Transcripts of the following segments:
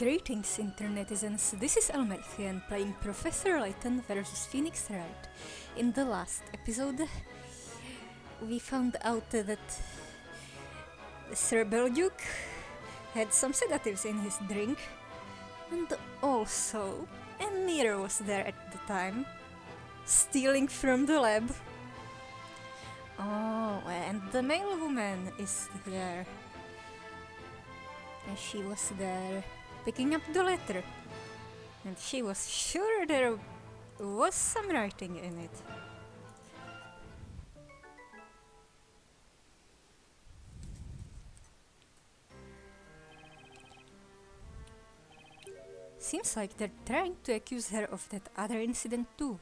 Greetings, internetizens. This is Elmerthien playing Professor Layton versus Phoenix Wright. In the last episode, we found out that Sir Belduke had some sedatives in his drink, and also Emir was there at the time, stealing from the lab. Oh, and the male woman is there. And she was there picking up the letter, and she was sure there was some writing in it. Seems like they're trying to accuse her of that other incident too.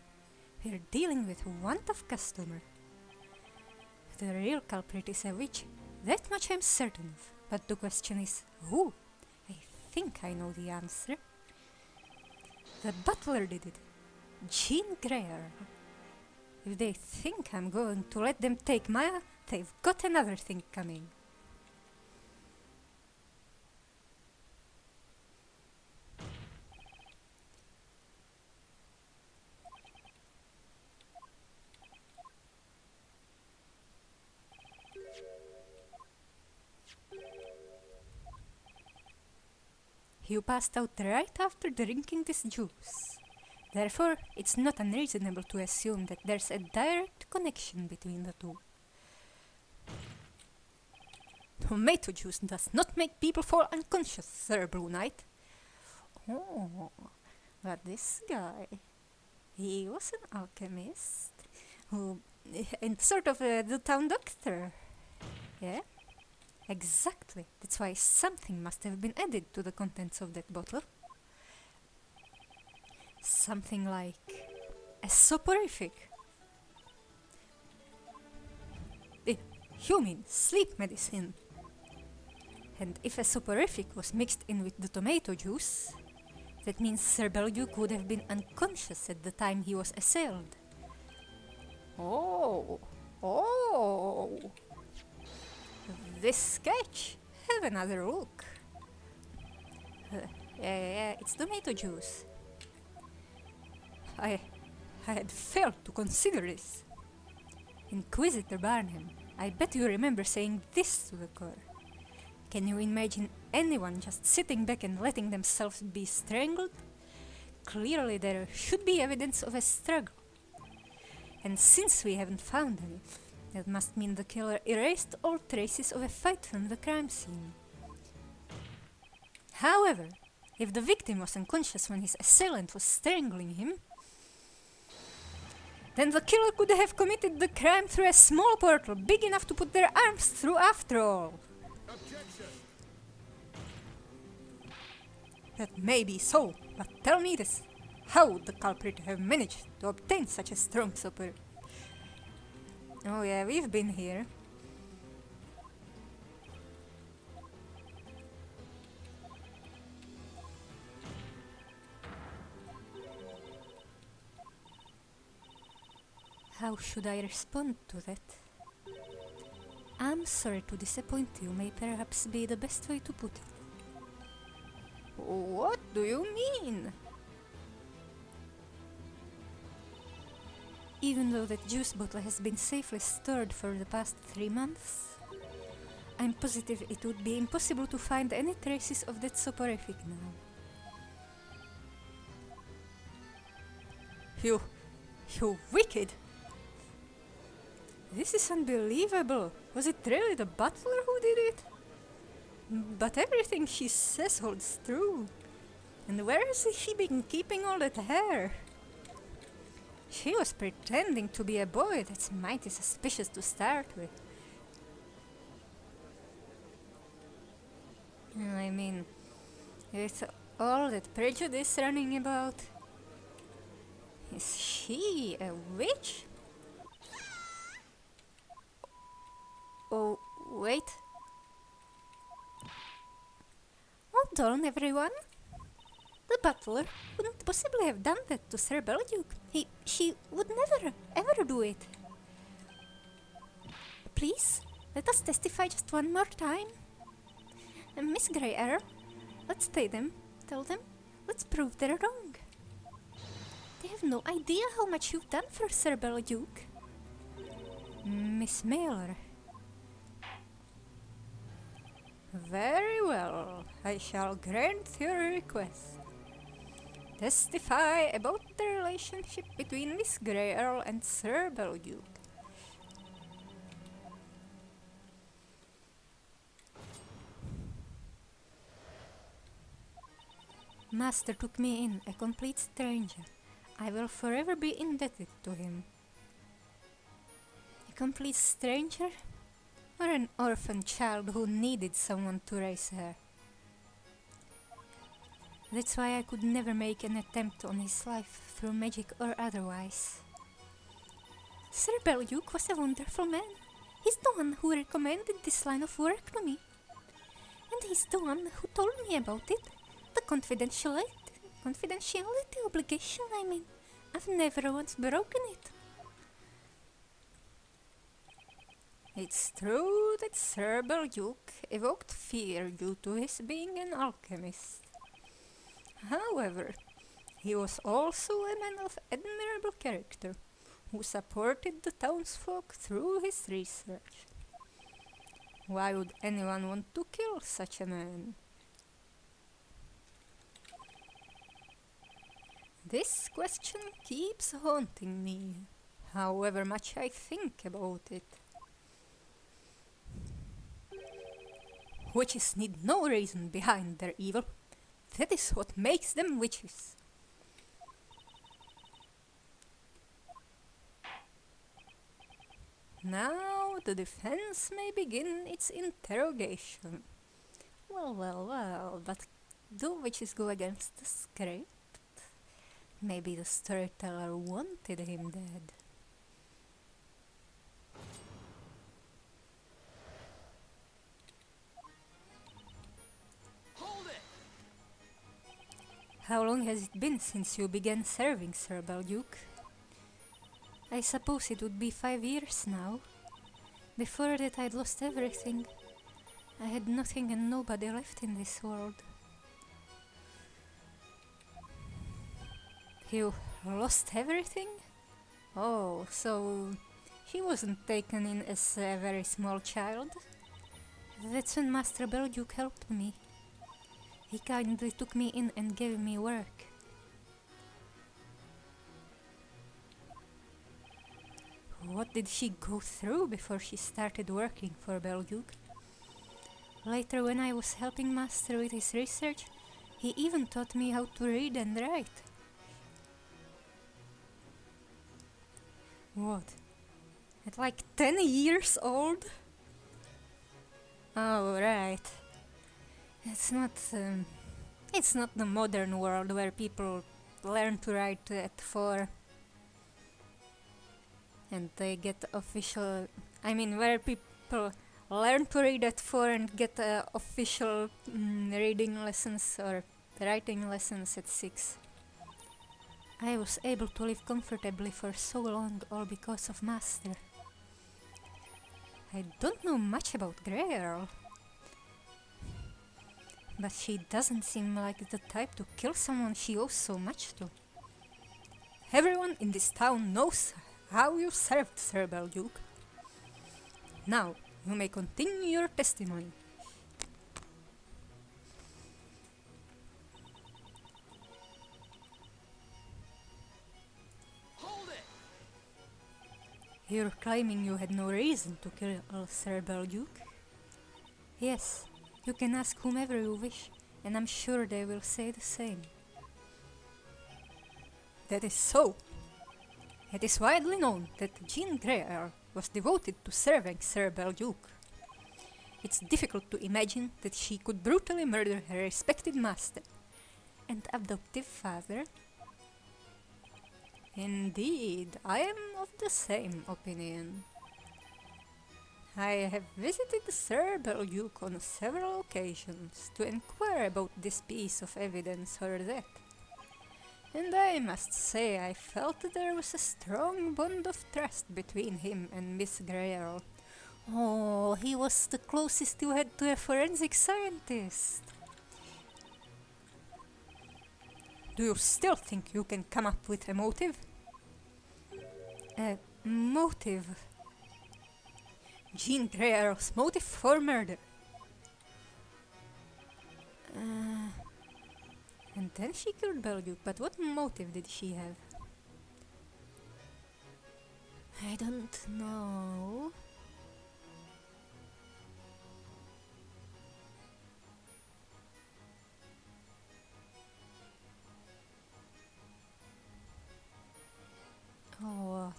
We're dealing with want of customer. The real culprit is a witch, that much I'm certain of. But the question is, who? I think I know the answer. The butler did it. Jean Greer. If they think I'm going to let them take Maya, they've got another thing coming. You passed out right after drinking this juice. Therefore, it's not unreasonable to assume that there's a direct connection between the two. Tomato juice does not make people fall unconscious, Sir Blue Knight. Oh, but this guy, he was an alchemist, and sort of the town doctor, yeah? Exactly. That's why something must have been added to the contents of that bottle. Something like a soporific. You mean sleep medicine. And if a soporific was mixed in with the tomato juice, that means Sir Belduke would have been unconscious at the time he was assailed. Oh. This sketch, have another look. Yeah, it's tomato juice. I had failed to consider this. Inquisitor Barnum, I bet you remember saying this to the core. Can you imagine anyone just sitting back and letting themselves be strangled? Clearly there should be evidence of a struggle. And since we haven't found any, that must mean the killer erased all traces of a fight from the crime scene. However, if the victim was unconscious when his assailant was strangling him, then the killer could have committed the crime through a small portal big enough to put their arms through after all. Objection. That may be so, but tell me this. How would the culprit have managed to obtain such a strong support? Oh yeah, we've been here. How should I respond to that? I'm sorry to disappoint you, may perhaps be the best way to put it. What do you mean? Even though that juice bottle has been safely stored for the past 3 months, I'm positive it would be impossible to find any traces of that soporific now. You wicked! This is unbelievable! Was it really the butler who did it? But everything she says holds true. And where has she been keeping all that hair? She was pretending to be a boy. That's mighty suspicious to start with. I mean, with all that prejudice running about, is she a witch? Oh, wait. Hold on, everyone. The butler couldn't possibly have done that to Sir Belduke. She would never, ever do it. Please, let us testify just one more time. Miss Greyer, let's take them Tell them, let's prove they're wrong. They have no idea how much you've done for Sir Belduke. Miss Miller. Very well, I shall grant your request. Testify about the relationship between Miss Grey Earl and Sir Belduke. Master took me in, a complete stranger. I will forever be indebted to him. A complete stranger? Or an orphan child who needed someone to raise her? That's why I could never make an attempt on his life, through magic or otherwise. Sir Belduke was a wonderful man. He's the one who recommended this line of work to me. And he's the one who told me about it. The confidentiality obligation, I mean. I've never once broken it. It's true that Sir Belduke evoked fear due to his being an alchemist. However, he was also a man of admirable character, who supported the townsfolk through his research. Why would anyone want to kill such a man? This question keeps haunting me, however much I think about it. Witches need no reason behind their evil. That is what makes them witches. Now the defense may begin its interrogation. Well, but do witches go against the script? Maybe the storyteller wanted him dead. Hold it! How long has it been since you began serving, Sir Belduke? I suppose it would be 5 years now. Before that I'd lost everything. I had nothing and nobody left in this world. You lost everything? Oh, so he wasn't taken in as a very small child? That's when Master Belduke helped me. He kindly took me in and gave me work. What did she go through before she started working for Belduke? Later, when I was helping Master with his research, he even taught me how to read and write. What? At like 10 years old? Oh, right. It's not the modern world where people learn to write at 4 and they get official... where people learn to read at 4 and get official reading lessons or writing lessons at 6. I was able to live comfortably for so long, all because of Master. I don't know much about Grey Earl, but she doesn't seem like the type to kill someone she owes so much to. Everyone in this town knows how you served Sir Belduke. Now, you may continue your testimony. You're claiming you had no reason to kill Sir Belduke? Yes, you can ask whomever you wish, and I'm sure they will say the same. That is so. It is widely known that Jean Grey Earl was devoted to serving Sir Belduke. It's difficult to imagine that she could brutally murder her respected master and adoptive father. Indeed, I am of the same opinion. I have visited Sir Belduke on several occasions to inquire about this piece of evidence or that, and I must say I felt there was a strong bond of trust between him and Miss Grey Earl. Oh, he was the closest you had to a forensic scientist. Do you still think you can come up with a motive? A motive? Jean Grey Arrow's motive for murder. And then she killed Belduke, but what motive did she have? I don't know. Oh, what?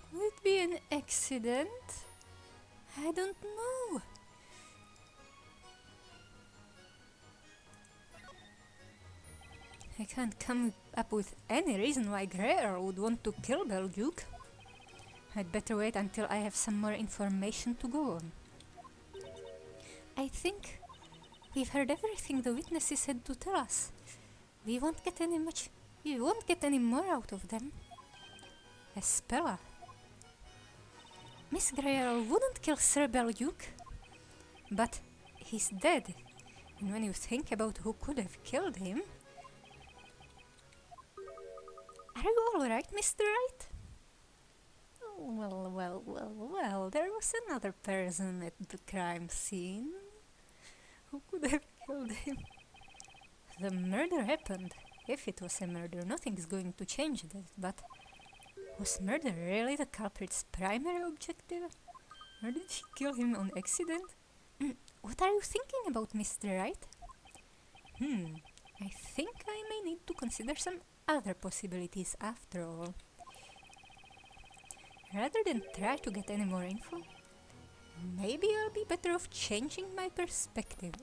Could it be an accident? I don't know. I can't come up with any reason why Grey Arrow would want to kill Belduke. I'd better wait until I have some more information to go on. I think we've heard everything the witnesses had to tell us. We won't get any more out of them. Espella. Miss Grey Arrow wouldn't kill Sir Belduke, but he's dead. And when you think about who could have killed him... Are you alright, Mr. Wright? Well, there was another person at the crime scene. Who could have killed him? The murder happened. If it was a murder, nothing's going to change that, but... Was murder really the culprit's primary objective? Or did she kill him on accident? What are you thinking about, Mr. Wright? I think I may need to consider some other possibilities after all. Rather than try to get any more info, maybe I'll be better off changing my perspective.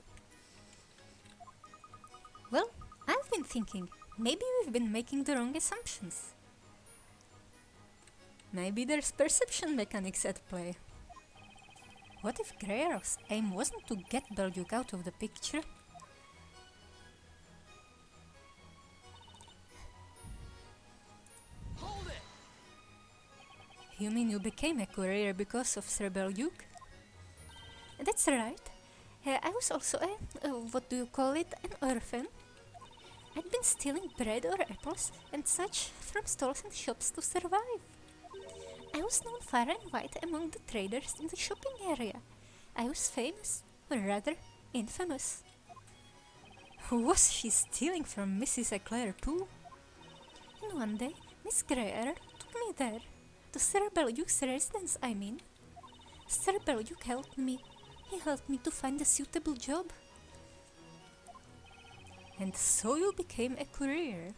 Well, I've been thinking, maybe we've been making the wrong assumptions. Maybe there's perception mechanics at play. What if Grey Arrow's aim wasn't to get Belduke out of the picture? Hold it! You mean you became a courier because of Sir Belduke? That's right. I was also what do you call it, an orphan. I'd been stealing bread or apples and such from stalls and shops to survive. I was known far and wide among the traders in the shopping area. I was famous, or rather, infamous. Was she stealing from Mrs. Eclair too? And one day, Miss Grey Arrow took me there, to Sir Belduke's residence, I mean. Sir Belduke helped me. He helped me to find a suitable job. And so you became a courier?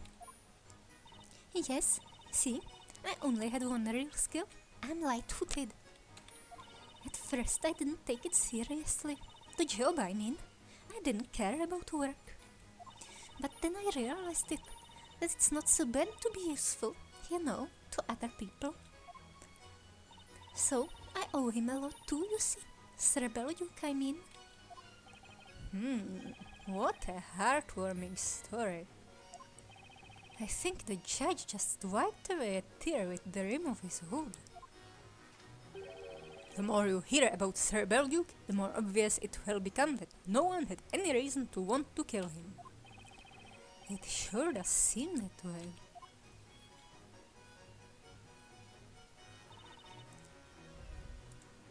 Yes, see? I only had one real skill. I'm light-footed. At first I didn't take it seriously. The job, I mean. I didn't care about work. But then I realized that it's not so bad to be useful, you know, to other people. So I owe him a lot too, you see. Sir Belduke, I mean. What a heartwarming story. I think the judge just wiped away a tear with the rim of his hood. The more you hear about Sir Belduke, the more obvious it will become that no one had any reason to want to kill him. It sure does seem that way.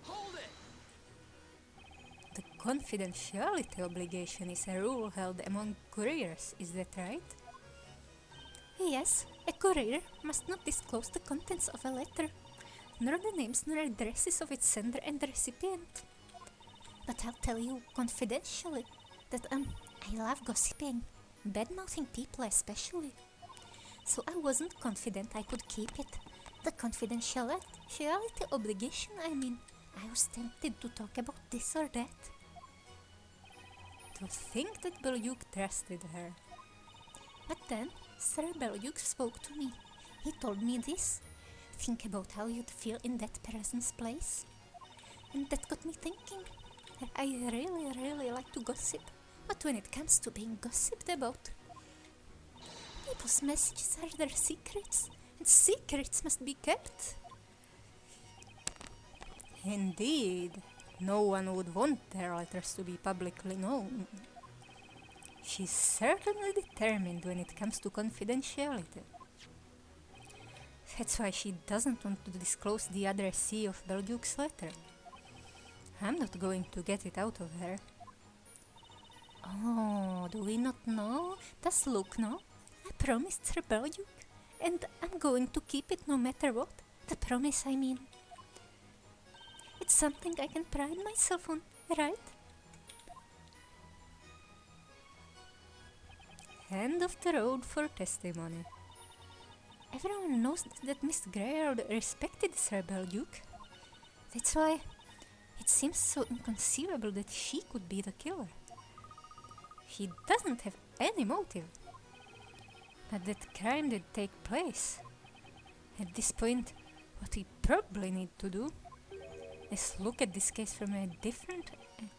Hold it! The confidentiality obligation is a rule held among couriers, is that right? Yes, a courier must not disclose the contents of a letter, nor the names nor addresses of its sender and recipient. But I'll tell you confidentially that I love gossiping, bad-mouthing people especially. So I wasn't confident I could keep it. The confidentiality obligation, I mean. I was tempted to talk about this or that. To think that Belduke trusted her. But then Sir Belduke spoke to me. He told me this. Think about how you'd feel in that person's place. And that got me thinking. I really like to gossip. But when it comes to being gossiped about, people's messages are their secrets. And secrets must be kept. Indeed, no one would want their letters to be publicly known. She's certainly determined when it comes to confidentiality. That's why she doesn't want to disclose the addressee of Belduke's letter. I'm not going to get it out of her. Oh, do we not know? Does Luke know? I promised Sir Belduke, and I'm going to keep it no matter what. The promise, I mean. It's something I can pride myself on, right? End of the road for testimony. Everyone knows that Miss Greyard respected Sir Belduke. That's why it seems so inconceivable that she could be the killer. He doesn't have any motive. But that crime did take place. At this point, what we probably need to do is look at this case from a different angle.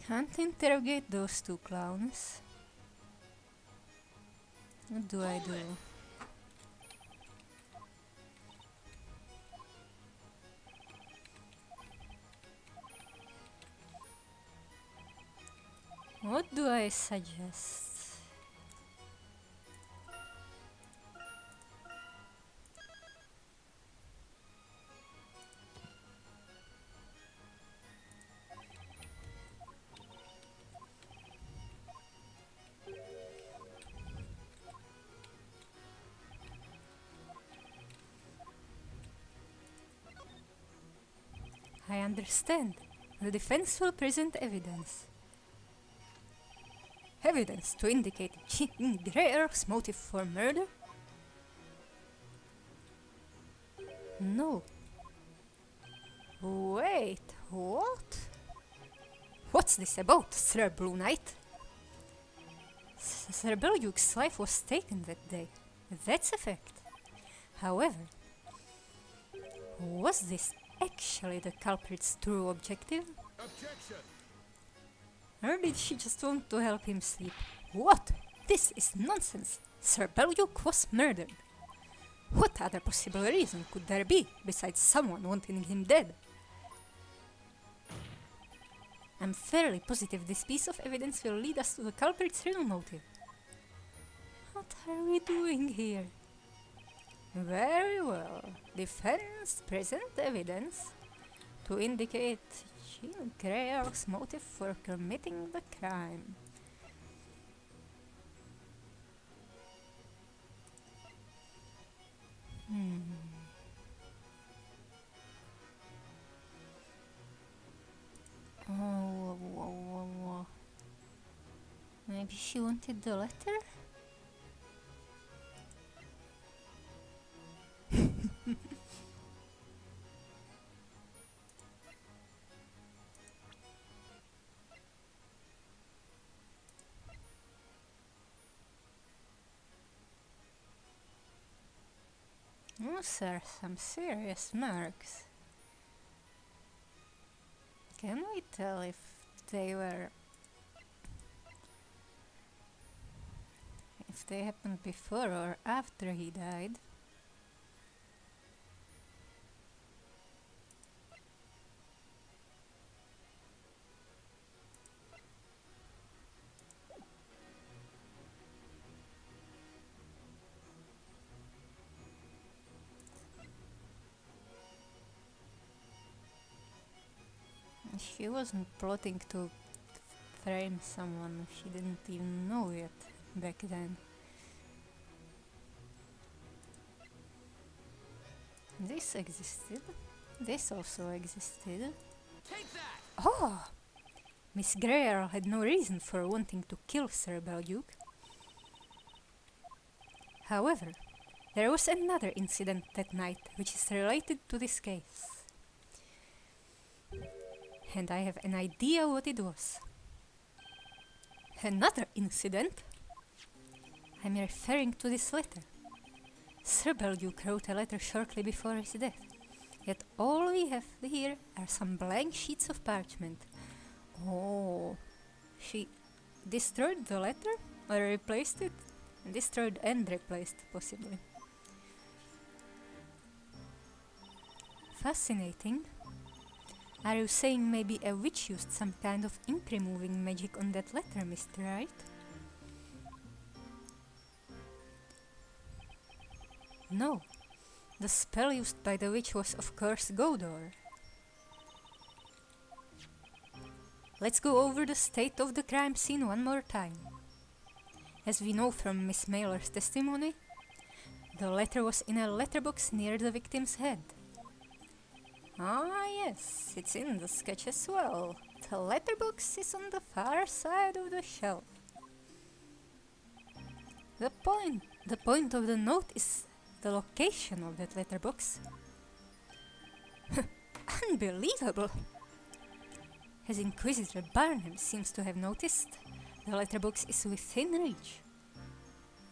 Can't interrogate those two clowns. What do I do? What do I suggest? I understand. The defense will present evidence. Evidence to indicate Jean Greyer's motive for murder? No. Wait, what? What's this about, Sir Blue Knight? Sir Belduke's life was taken that day. That's a fact. However, was this actually the culprit's true objective? Objection! Or did she just want to help him sleep? What? This is nonsense! Sir Belduke was murdered. What other possible reason could there be besides someone wanting him dead? I'm fairly positive this piece of evidence will lead us to the culprit's real motive. What are we doing here? Very well. Defense present evidence to indicate Jean Greyer's motive for committing the crime. Oh, maybe she wanted the letter? Those are some serious marks. Can we tell if they happened before or after he died? She wasn't plotting to frame someone she didn't even know yet back then. This existed. This also existed. Take that! Oh! Miss Greyer had no reason for wanting to kill Sir Belduke. However, there was another incident that night which is related to this case. And I have an idea what it was. Another incident? I'm referring to this letter. Sir Belduke wrote a letter shortly before his death. Yet all we have here are some blank sheets of parchment. Oh, she destroyed the letter? Or replaced it? Destroyed and replaced, possibly. Fascinating. Are you saying maybe a witch used some kind of ink-removing magic on that letter, Mr. Wright? No. The spell used by the witch was, of course, Godor. Let's go over the state of the crime scene one more time. As we know from Miss Mailer's testimony, the letter was in a letterbox near the victim's head. Ah yes, it's in the sketch as well. The letterbox is on the far side of the shelf. The point of the note is the location of that letterbox. Unbelievable! As Inquisitor Barnum seems to have noticed, the letterbox is within reach.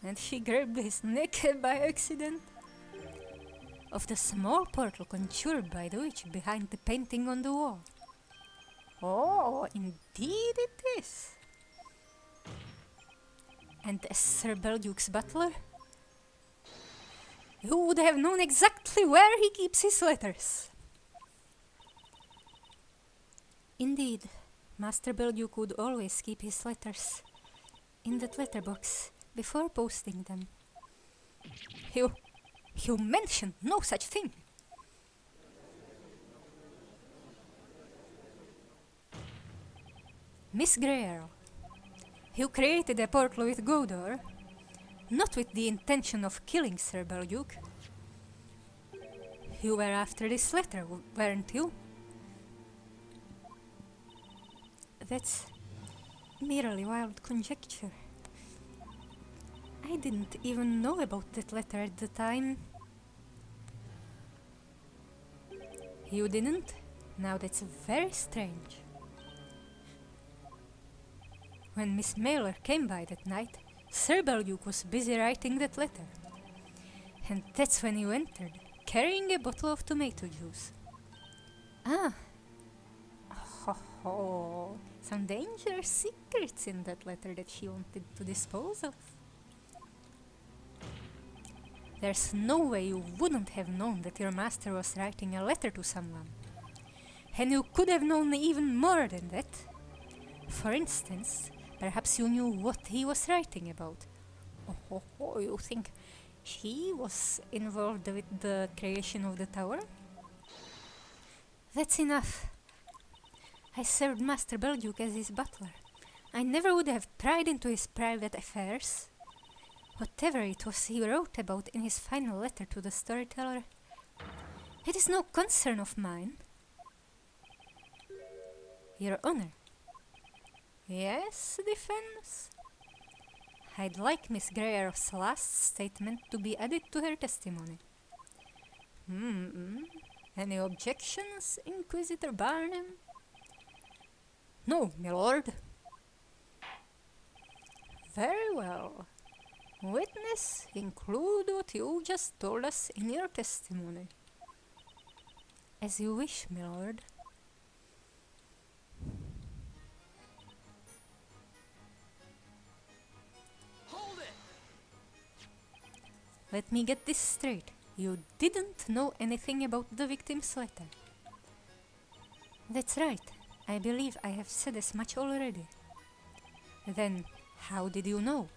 And she grabbed his neck by accident. Of the small portal conjured by the witch behind the painting on the wall. Oh, indeed it is. And as Sir Belduke's butler, you would have known exactly where he keeps his letters. Indeed, Master Belduke would always keep his letters in that letterbox before posting them. You mentioned no such thing. Miss Greer, you created a portal with Godor, not with the intention of killing Sir Belduke. You were after this letter, weren't you? That's merely wild conjecture. I didn't even know about that letter at the time. You didn't? Now that's very strange. When Miss Mailer came by that night, Sir Belduke was busy writing that letter. And that's when you entered, carrying a bottle of tomato juice. Ah. Ho ho. Some dangerous secrets in that letter that she wanted to dispose of. There's no way you wouldn't have known that your master was writing a letter to someone. And you could have known even more than that. For instance, perhaps you knew what he was writing about. Oh, you think he was involved with the creation of the tower? That's enough. I served Master Belduke as his butler. I never would have pried into his private affairs. Whatever it was he wrote about in his final letter to the storyteller, it is no concern of mine. Your Honor. Yes, defense? I'd like Miss Greer's last statement to be added to her testimony. Any objections, Inquisitor Barnum? No, my lord. Very well. Witness, include what you just told us in your testimony. As you wish, my lord. Hold it! Let me get this straight. You didn't know anything about the victim's letter. That's right. I believe I have said as much already. Then, how did you know?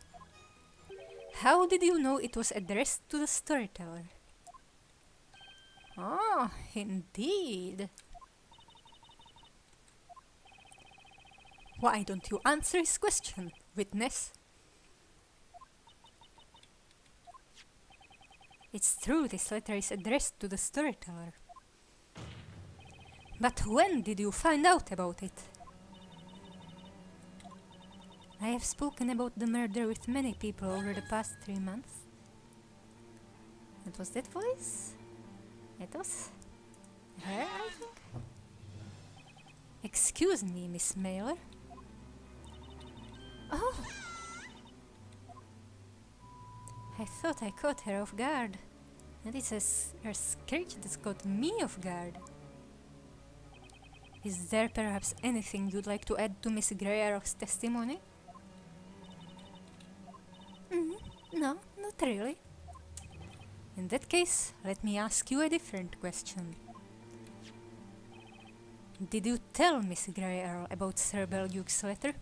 How did you know it was addressed to the storyteller? Ah, indeed. Why don't you answer his question, witness? It's true this letter is addressed to the storyteller. But when did you find out about it? I have spoken about the murder with many people over the past 3 months. What was that voice? It was her, I think? Excuse me, Miss Mailer. Oh! I thought I caught her off guard, and it's her screech that's caught me off guard. Is there perhaps anything you'd like to add to Miss Greyarrow's testimony? No, not really. In that case, let me ask you a different question. Did you tell Miss Greyarrow about Sir Belduke's letter?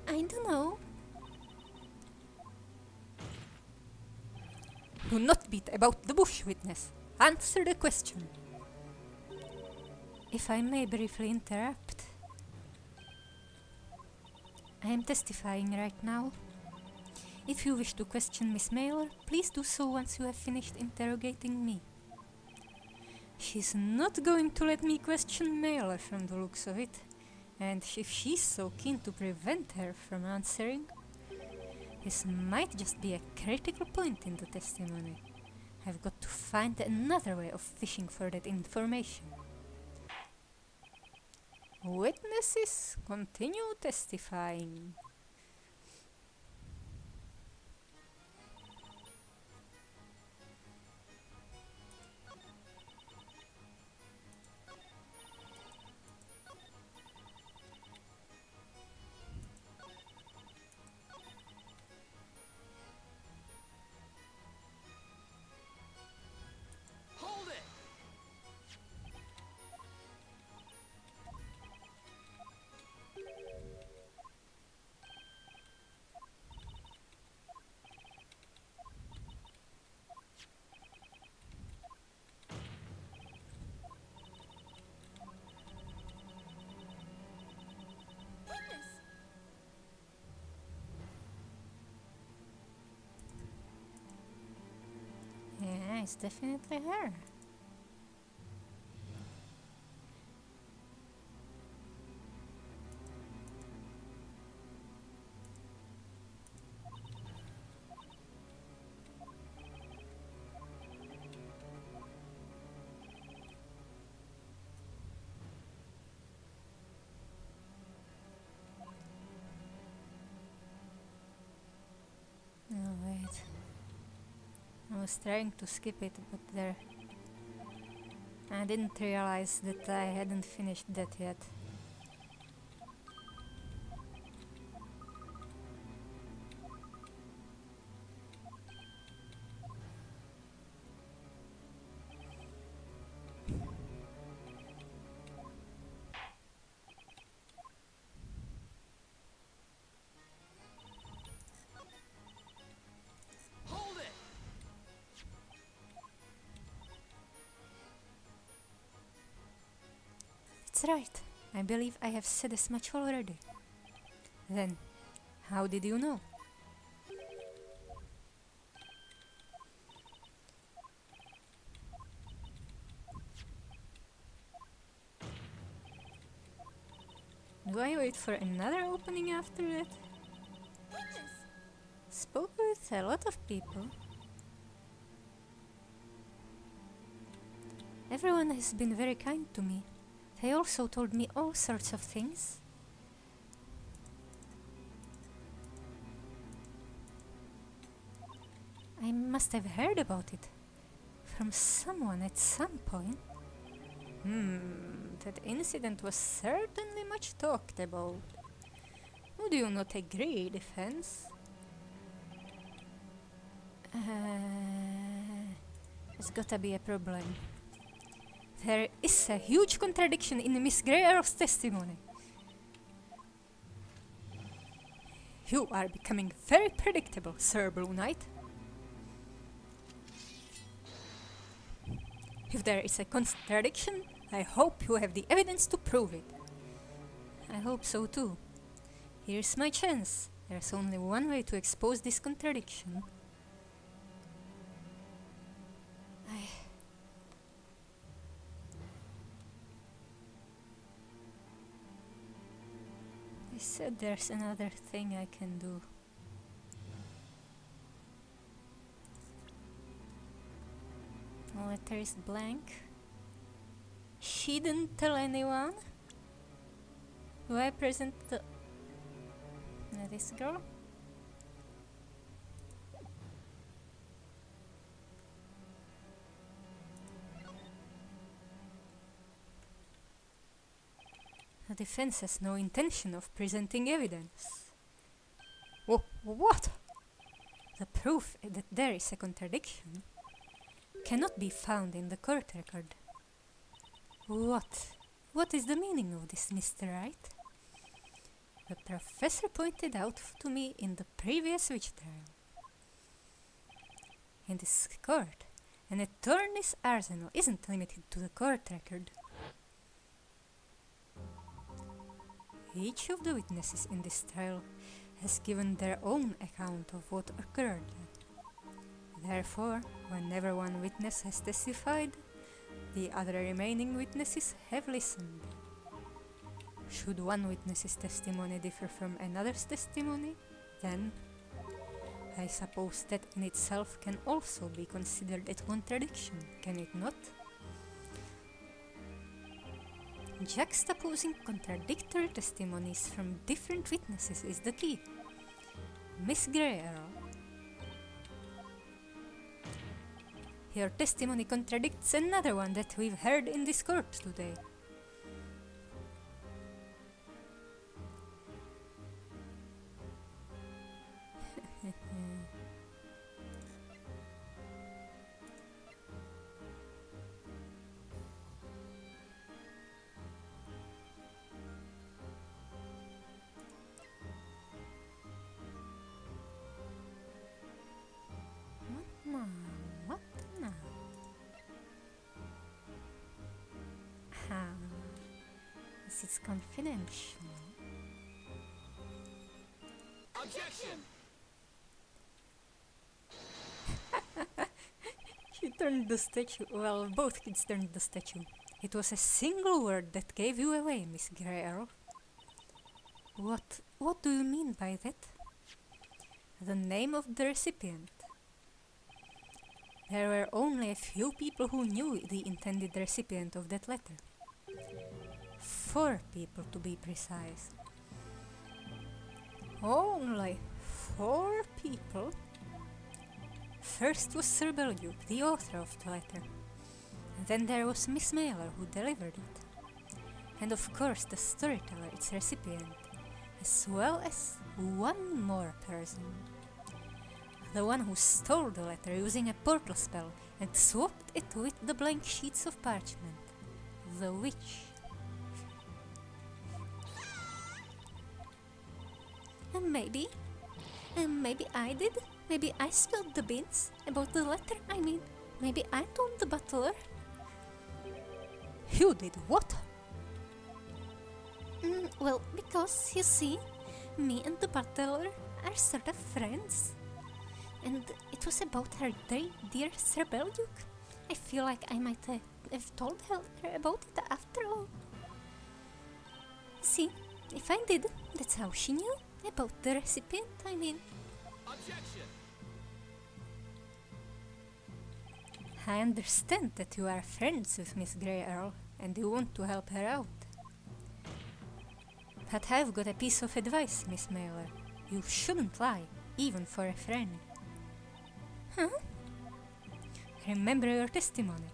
I don't know. Do not beat about the bush, witness. Answer the question. If I may briefly interrupt. I am testifying right now. If you wish to question Miss Mailer, please do so once you have finished interrogating me. She's not going to let me question Mailer from the looks of it, and if she's so keen to prevent her from answering, this might just be a critical point in the testimony. I've got to find another way of fishing for that information. Witnesses, continue testifying. Hold it! Yeah, it's definitely her. Oh, wait. I was trying to skip it, but there. I didn't realize that I hadn't finished that yet. Hold it! It's right. I believe I have said as much already. Then, how did you know? Do I wait for another opening after that? Spoke with a lot of people. Everyone has been very kind to me. They also told me all sorts of things. I must have heard about it from someone at some point. That incident was certainly much talked about. Would you not agree, Defense? There's gotta be a problem. There is a huge contradiction in Miss Greyarrow's testimony. You are becoming very predictable, Sir Blue Knight. If there is a contradiction, I hope you have the evidence to prove it. I hope so too. Here's my chance. There's only one way to expose this contradiction. They said there's another thing I can do. The letter is blank. She didn't tell anyone. Do I present this girl? The defense has no intention of presenting evidence. What? The proof that there is a contradiction cannot be found in the court record. What is the meaning of this, Mr. Wright? The professor pointed out to me in the previous witch trial. In this court, an attorney's arsenal isn't limited to the court record. Each of the witnesses in this trial has given their own account of what occurred. Therefore, whenever one witness has testified, the other remaining witnesses have listened. Should one witness's testimony differ from another's testimony, then I suppose that in itself can also be considered a contradiction, can it not? Juxtaposing contradictory testimonies from different witnesses is the key. Miss Gray-Earl, your testimony contradicts another one that we've heard in this court today. What now? This is confidential. Objection! She turned the statue. Well, both kids turned the statue. It was a single word that gave you away, Miss Gray-Earl. What do you mean by that? The name of the recipient. There were only a few people who knew the intended recipient of that letter. 4 people, to be precise. Only 4 people? First was Sir Belduke, the author of the letter. Then there was Miss Mailer, who delivered it. And of course the storyteller, its recipient, as well as one more person. The one who stole the letter using a portal spell and swapped it with the blank sheets of parchment. The witch. Maybe I did. Maybe I spilled the beans about the letter. I mean, maybe I told the butler. You did what? Well, because, you see, me and the butler are sort of friends. And it was about her dear Sir Belduke. I feel like I might have told her about it after all. See, if I did, that's how she knew about the recipient, I mean. Objection! I understand that you are friends with Miss Gray-Earl and you want to help her out. But I've got a piece of advice, Miss Mailer. You shouldn't lie, even for a friend. Huh? Remember your testimony.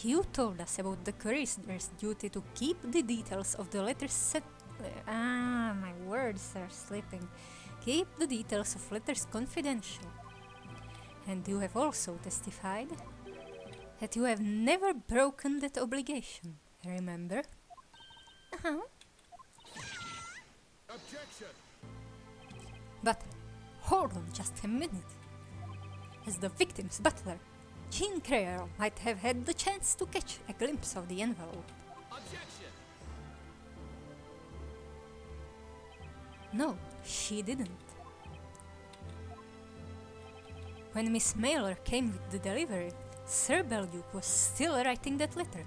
You told us about the curator's duty to keep the details of the letters set. My words are slipping. Keep the details of letters confidential. And you have also testified that you have never broken that obligation, remember? Uh-huh. Objection! But hold on just a minute. As the victim's butler, Jean Creer might have had the chance to catch a glimpse of the envelope. Objection! No, she didn't. When Miss Mailer came with the delivery, Sir Belduke was still writing that letter.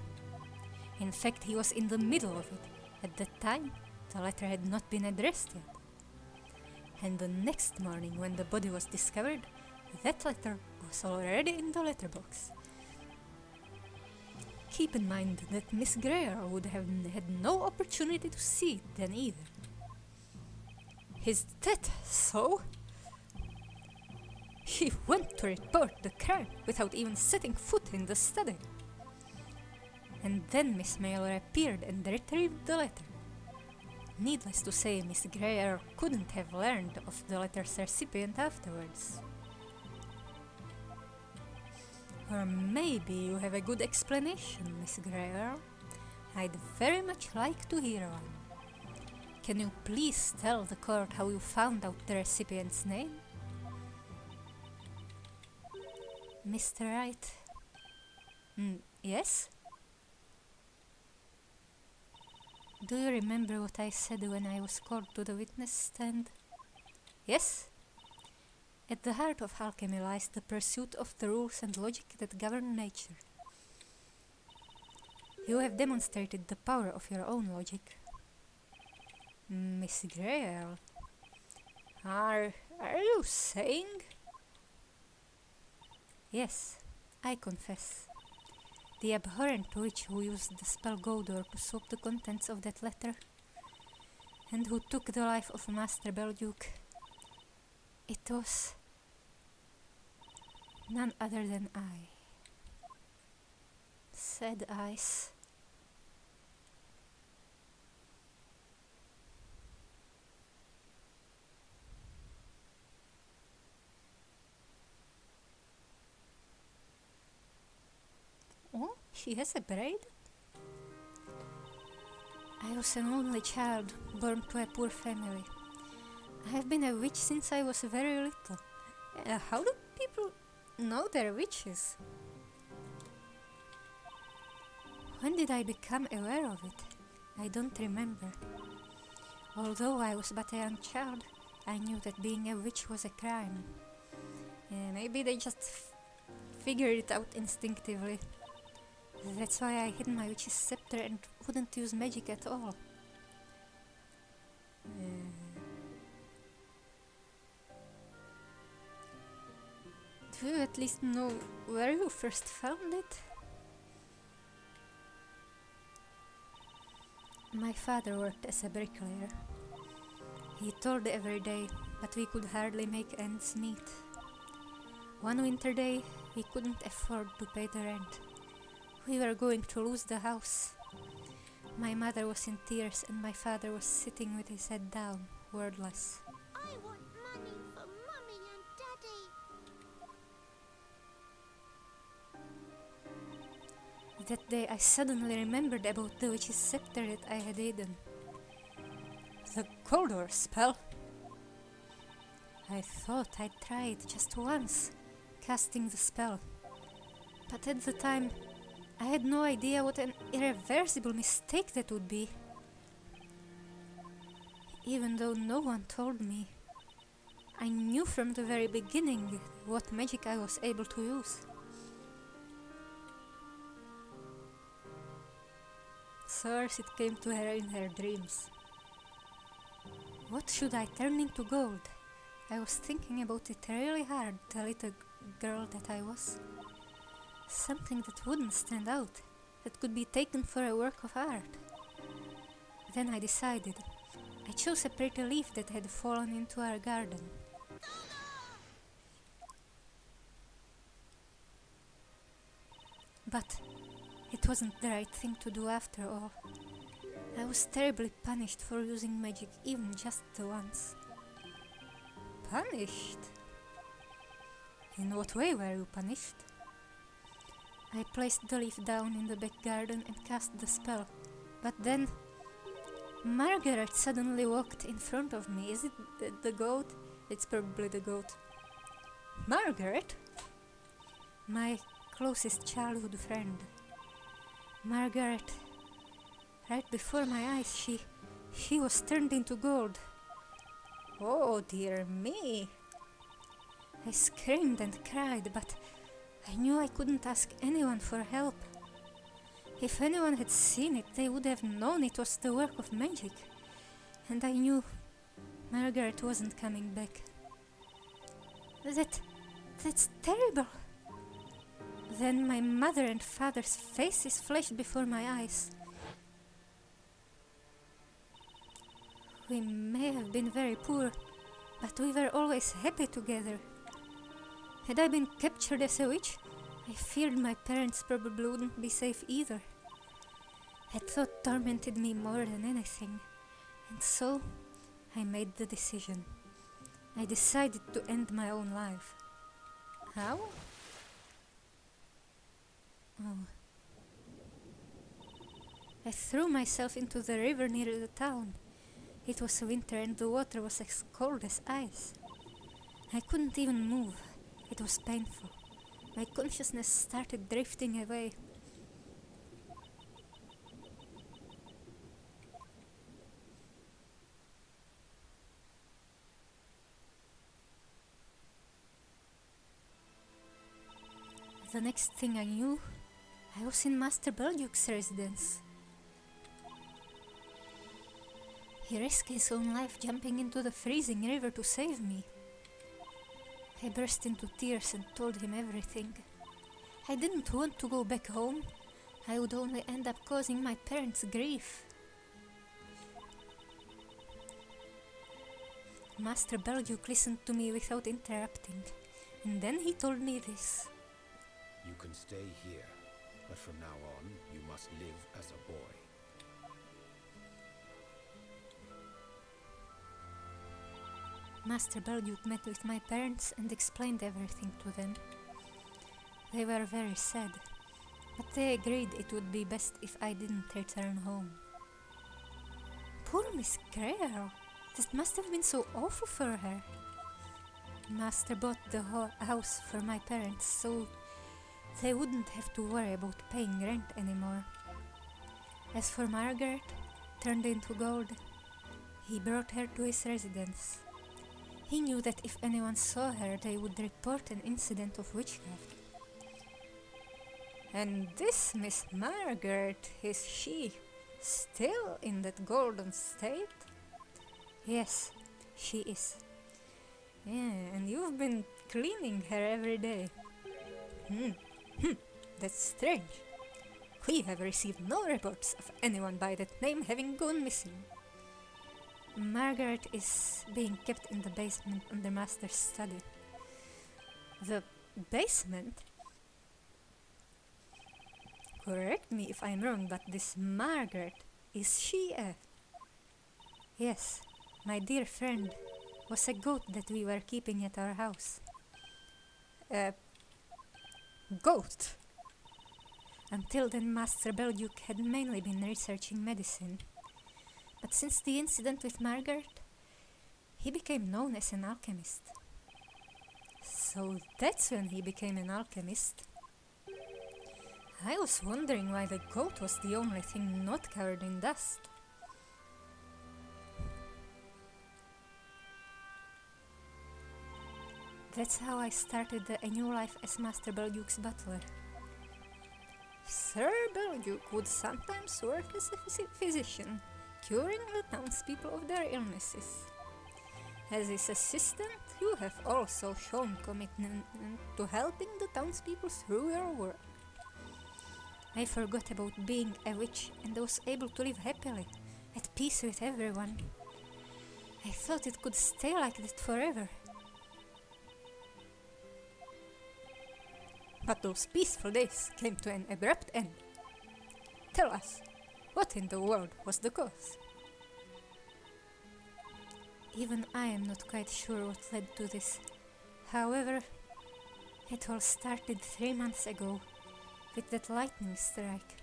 In fact, he was in the middle of it. At that time, the letter had not been addressed yet. And the next morning, when the body was discovered, that letter was already in the letterbox. Keep in mind that Miss Greer would have had no opportunity to see it then either. Is that so? He went to report the crime without even setting foot in the study. And then Miss Mailer appeared and retrieved the letter. Needless to say, Miss Greer couldn't have learned of the letter's recipient afterwards. Or maybe you have a good explanation, Miss Greer. I'd very much like to hear one. Can you please tell the court how you found out the recipient's name? Mr. Wright? Yes? Do you remember what I said when I was called to the witness stand? Yes? At the heart of alchemy lies the pursuit of the rules and logic that govern nature. You have demonstrated the power of your own logic. Miss Greer, are you saying? Yes, I confess. The abhorrent witch who used the spell Godor to soak the contents of that letter, and who took the life of Master Belduke, it was none other than I. Sad eyes. Oh, she has a braid? I was an only child, born to a poor family. I have been a witch since I was very little. How do people know they're witches? When did I become aware of it? I don't remember. Although I was but a young child, I knew that being a witch was a crime. Maybe they just figured it out instinctively. That's why I hid my witch's scepter and wouldn't use magic at all. Do you at least know where you first found it? My father worked as a bricklayer. He toiled every day, but we could hardly make ends meet. One winter day, we couldn't afford to pay the rent. We were going to lose the house. My mother was in tears and my father was sitting with his head down, wordless. I want money for Mummy and Daddy. That day I suddenly remembered about the witch's scepter that I had hidden. The Godor spell! I thought I'd try it just once, casting the spell. But at the time, I had no idea what an irreversible mistake that would be. Even though no one told me, I knew from the very beginning what magic I was able to use. Source, it came to her in her dreams. What should I turn into gold? I was thinking about it really hard, the little girl that I was. Something that wouldn't stand out, that could be taken for a work of art. Then I decided. I chose a pretty leaf that had fallen into our garden. But it wasn't the right thing to do after all. I was terribly punished for using magic even just once. Punished? In what way were you punished? I placed the leaf down in the back garden and cast the spell, but then Margaret suddenly walked in front of me. Is it the goat? It's probably the goat. Margaret? My closest childhood friend. Margaret. Right before my eyes, she was turned into gold. Oh dear me! I screamed and cried, but I knew I couldn't ask anyone for help. If anyone had seen it, they would have known it was the work of magic. And I knew Margaret wasn't coming back. That's terrible! Then my mother and father's faces flashed before my eyes. We may have been very poor, but we were always happy together. Had I been captured as a witch, I feared my parents probably wouldn't be safe either. That thought tormented me more than anything. And so I made the decision. I decided to end my own life. How? Oh. I threw myself into the river near the town. It was winter and the water was as cold as ice. I couldn't even move. It was painful. My consciousness started drifting away. The next thing I knew, I was in Master Belduke's residence. He risked his own life jumping into the freezing river to save me. I burst into tears and told him everything. I didn't want to go back home. I would only end up causing my parents grief. Master Belduke listened to me without interrupting, and then he told me this. You can stay here, but from now on, you must live as a boy. Master Belduke met with my parents and explained everything to them. They were very sad, but they agreed it would be best if I didn't return home. Poor Miss Greer! This must have been so awful for her. Master bought the house for my parents so they wouldn't have to worry about paying rent anymore. As for Margaret, turned into gold, he brought her to his residence. He knew that if anyone saw her, they would report an incident of witchcraft. And this Miss Margaret, is she still in that golden state? Yes, she is. Yeah, and you've been cleaning her every day. That's strange. We have received no reports of anyone by that name having gone missing. Margaret is being kept in the basement under Master's study. The basement? Correct me if I'm wrong, but this Margaret, is she a... Yes, my dear friend, was a goat that we were keeping at our house. A goat? Until then, Master Belduke had mainly been researching medicine. But since the incident with Margaret, he became known as an alchemist. So that's when he became an alchemist. I was wondering why the goat was the only thing not covered in dust. That's how I started a new life as Master Belduke's butler. Sir Belduke would sometimes work as a physician, curing the townspeople of their illnesses. As his assistant, you have also shown commitment to helping the townspeople through your work. I forgot about being a witch and was able to live happily, at peace with everyone. I thought it could stay like that forever. But those peaceful days came to an abrupt end. Tell us, what in the world was the cause? Even I am not quite sure what led to this. However, it all started 3 months ago with that lightning strike.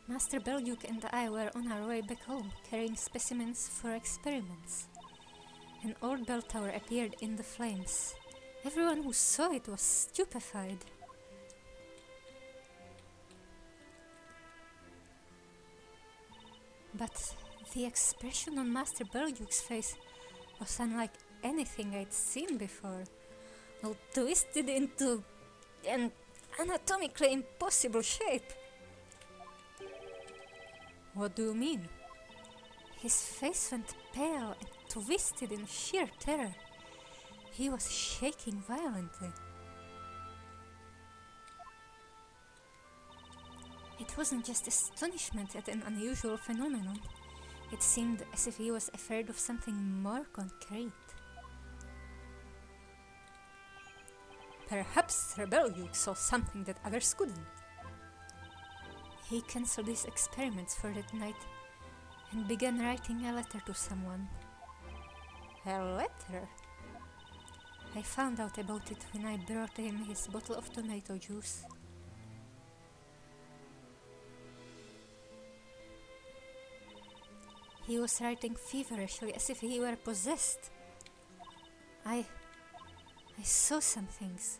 Master Belduke and I were on our way back home, carrying specimens for experiments. An old bell tower appeared in the flames. Everyone who saw it was stupefied. But the expression on Master Belduke's face was unlike anything I'd seen before, all twisted into an anatomically impossible shape. What do you mean? His face went pale and twisted in sheer terror. He was shaking violently. It wasn't just astonishment at an unusual phenomenon. It seemed as if he was afraid of something more concrete. Perhaps Rebellion saw something that others couldn't. He cancelled his experiments for that night and began writing a letter to someone. A letter? I found out about it when I brought him his bottle of tomato juice. He was writing feverishly as if he were possessed. I saw some things.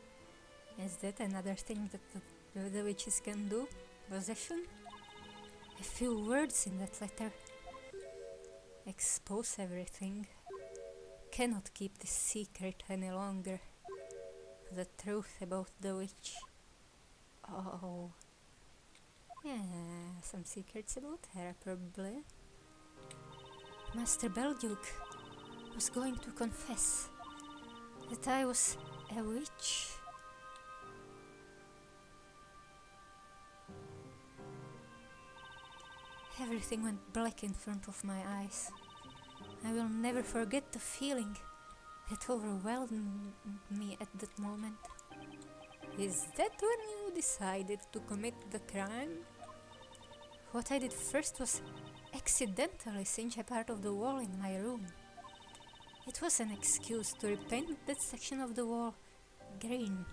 Is that another thing that the witches can do? Possession? A few words in that letter. Expose everything. Cannot keep this secret any longer. The truth about the witch. Oh. Yeah, some secrets about her probably. Master Belduke was going to confess that I was a witch. Everything went black in front of my eyes. I will never forget the feeling that overwhelmed me at that moment. Is that when you decided to commit the crime? What I did first was accidentally singe a part of the wall in my room. It was an excuse to repaint that section of the wall green.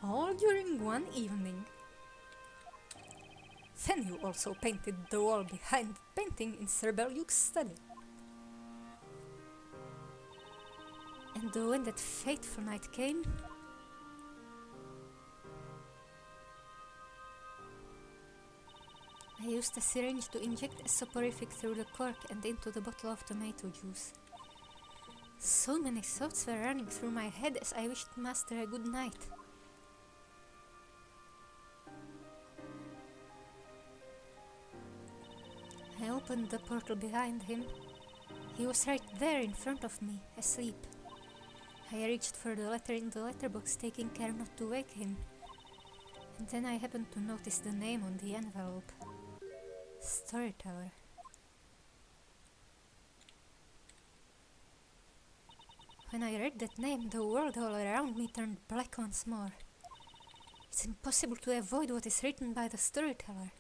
All during one evening. Then you also painted the wall behind the painting in Sir Belduke's study. And when that fateful night came, I used a syringe to inject a soporific through the cork and into the bottle of tomato juice. So many thoughts were running through my head as I wished Master a good night. I opened the portal behind him. He was right there in front of me, asleep. I reached for the letter in the letterbox, taking care not to wake him. And then I happened to notice the name on the envelope. Storyteller. When I read that name, the world all around me turned black once more. It's impossible to avoid what is written by the storyteller.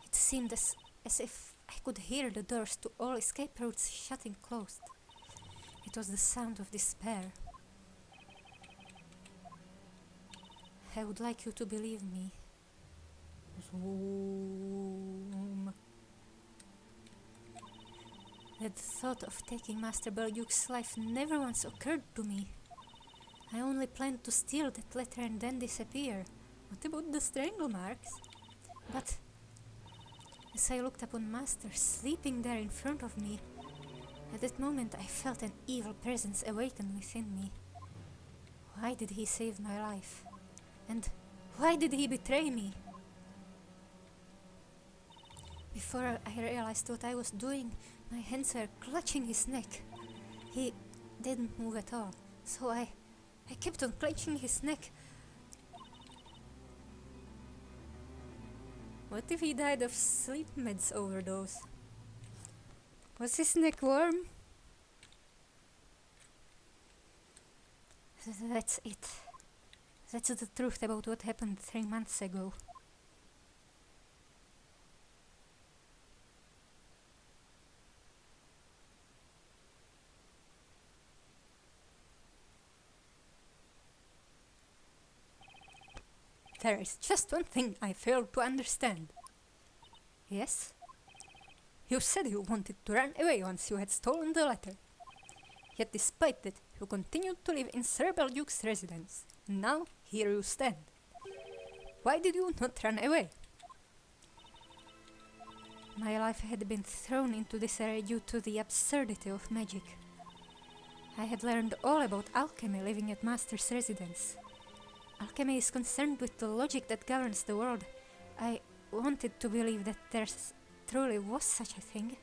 It seemed as if I could hear the doors to all escape routes shutting closed. It was the sound of despair. I would like you to believe me. Zoom. The thought of taking Master Belduke's life never once occurred to me. I only planned to steal that letter and then disappear. What about the strangle marks? But as I looked upon Master sleeping there in front of me, at that moment I felt an evil presence awaken within me. Why did he save my life? And why did he betray me? Before I realized what I was doing, my hands were clutching his neck. He didn't move at all, so I kept on clenching his neck. What if he died of sleep meds overdose? Was his neck warm? That's it. That's the truth about what happened 3 months ago. There is just one thing I failed to understand. Yes? You said you wanted to run away once you had stolen the letter. Yet despite that, you continued to live in Sir Belduke's residence. And now, here you stand. Why did you not run away? My life had been thrown into disarray due to the absurdity of magic. I had learned all about alchemy living at Master's residence. Alchemy is concerned with the logic that governs the world. I wanted to believe that there truly was such a thing.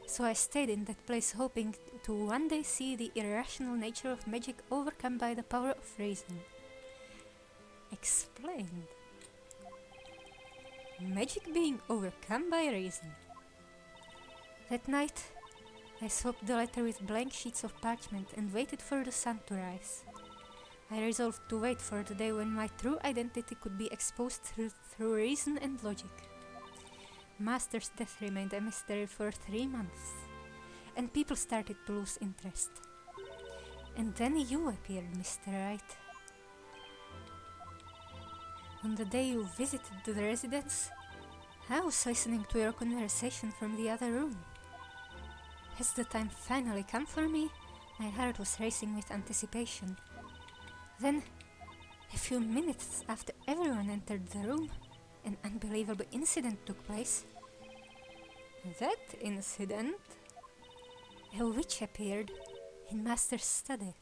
So I stayed in that place hoping to one day see the irrational nature of magic overcome by the power of reason. Explained. Magic being overcome by reason. That night, I swapped the letter with blank sheets of parchment and waited for the sun to rise. I resolved to wait for the day when my true identity could be exposed through reason and logic. Master's death remained a mystery for 3 months, and people started to lose interest. And then you appeared, Mr. Wright. On the day you visited the residence, I was listening to your conversation from the other room. As the time finally came for me, my heart was racing with anticipation. Then, a few minutes after everyone entered the room, an unbelievable incident took place. That incident? A witch appeared in Master's study.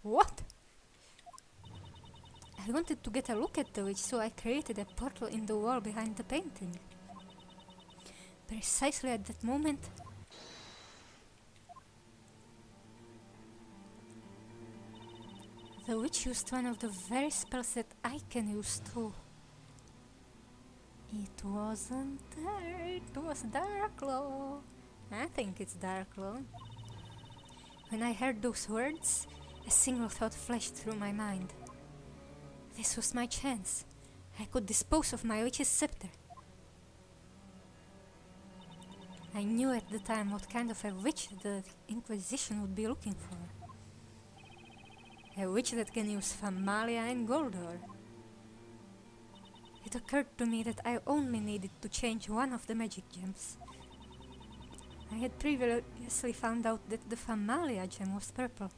What? I wanted to get a look at the witch, so I created a portal in the wall behind the painting. Precisely at that moment, the witch used one of the very spells that I can use too. It wasn't her, it was Darklaw. I think it's Darklaw. When I heard those words, a single thought flashed through my mind. This was my chance. I could dispose of my witch's scepter. I knew at the time what kind of a witch the Inquisition would be looking for. A witch that can use Famalia and Goldor. It occurred to me that I only needed to change one of the magic gems. I had previously found out that the Famalia gem was purple.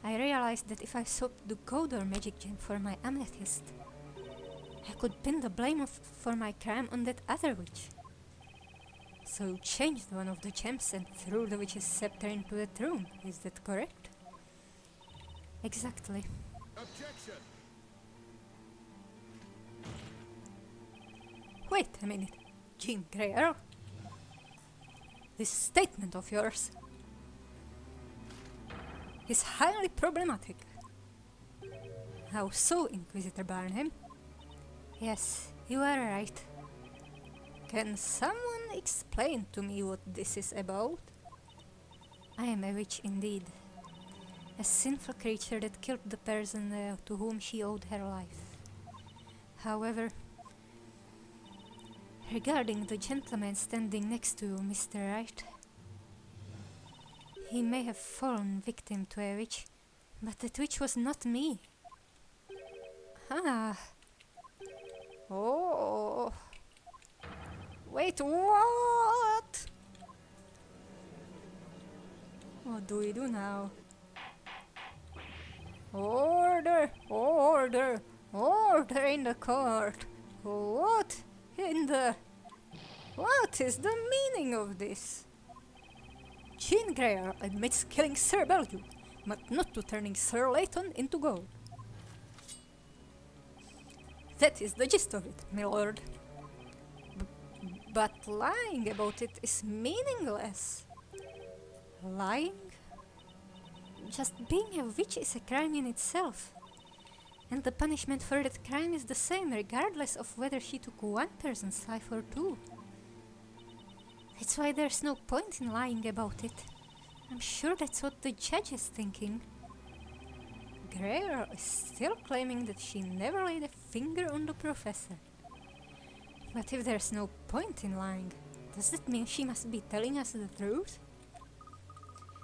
I realized that if I swapped the Goldor magic gem for my amethyst, I could pin the blame for my crime on that other witch. So changed one of the gems and threw the witch's scepter into that room, is that correct? Exactly. Objection! Wait a minute, Jean Grey Earl. This statement of yours is highly problematic. How so, Inquisitor Barnham? Yes, you are right. Can someone explain to me what this is about? I am a witch indeed. A sinful creature that killed the person to whom she owed her life. However, regarding the gentleman standing next to you, Mr. Wright, he may have fallen victim to a witch, but that witch was not me. Ah. Oh. Wait, what? What do we do now? Order! Order! Order in the court! What is the meaning of this? Jean Grey admits killing Sir Bellew, but not to turning Sir Layton into gold. That is the gist of it, my lord. But lying about it is meaningless. Lying? Just being a witch is a crime in itself. And the punishment for that crime is the same regardless of whether she took one person's life or two. That's why there's no point in lying about it. I'm sure that's what the judge is thinking. Greer is still claiming that she never laid a finger on the professor. But if there's no point in lying, does that mean she must be telling us the truth?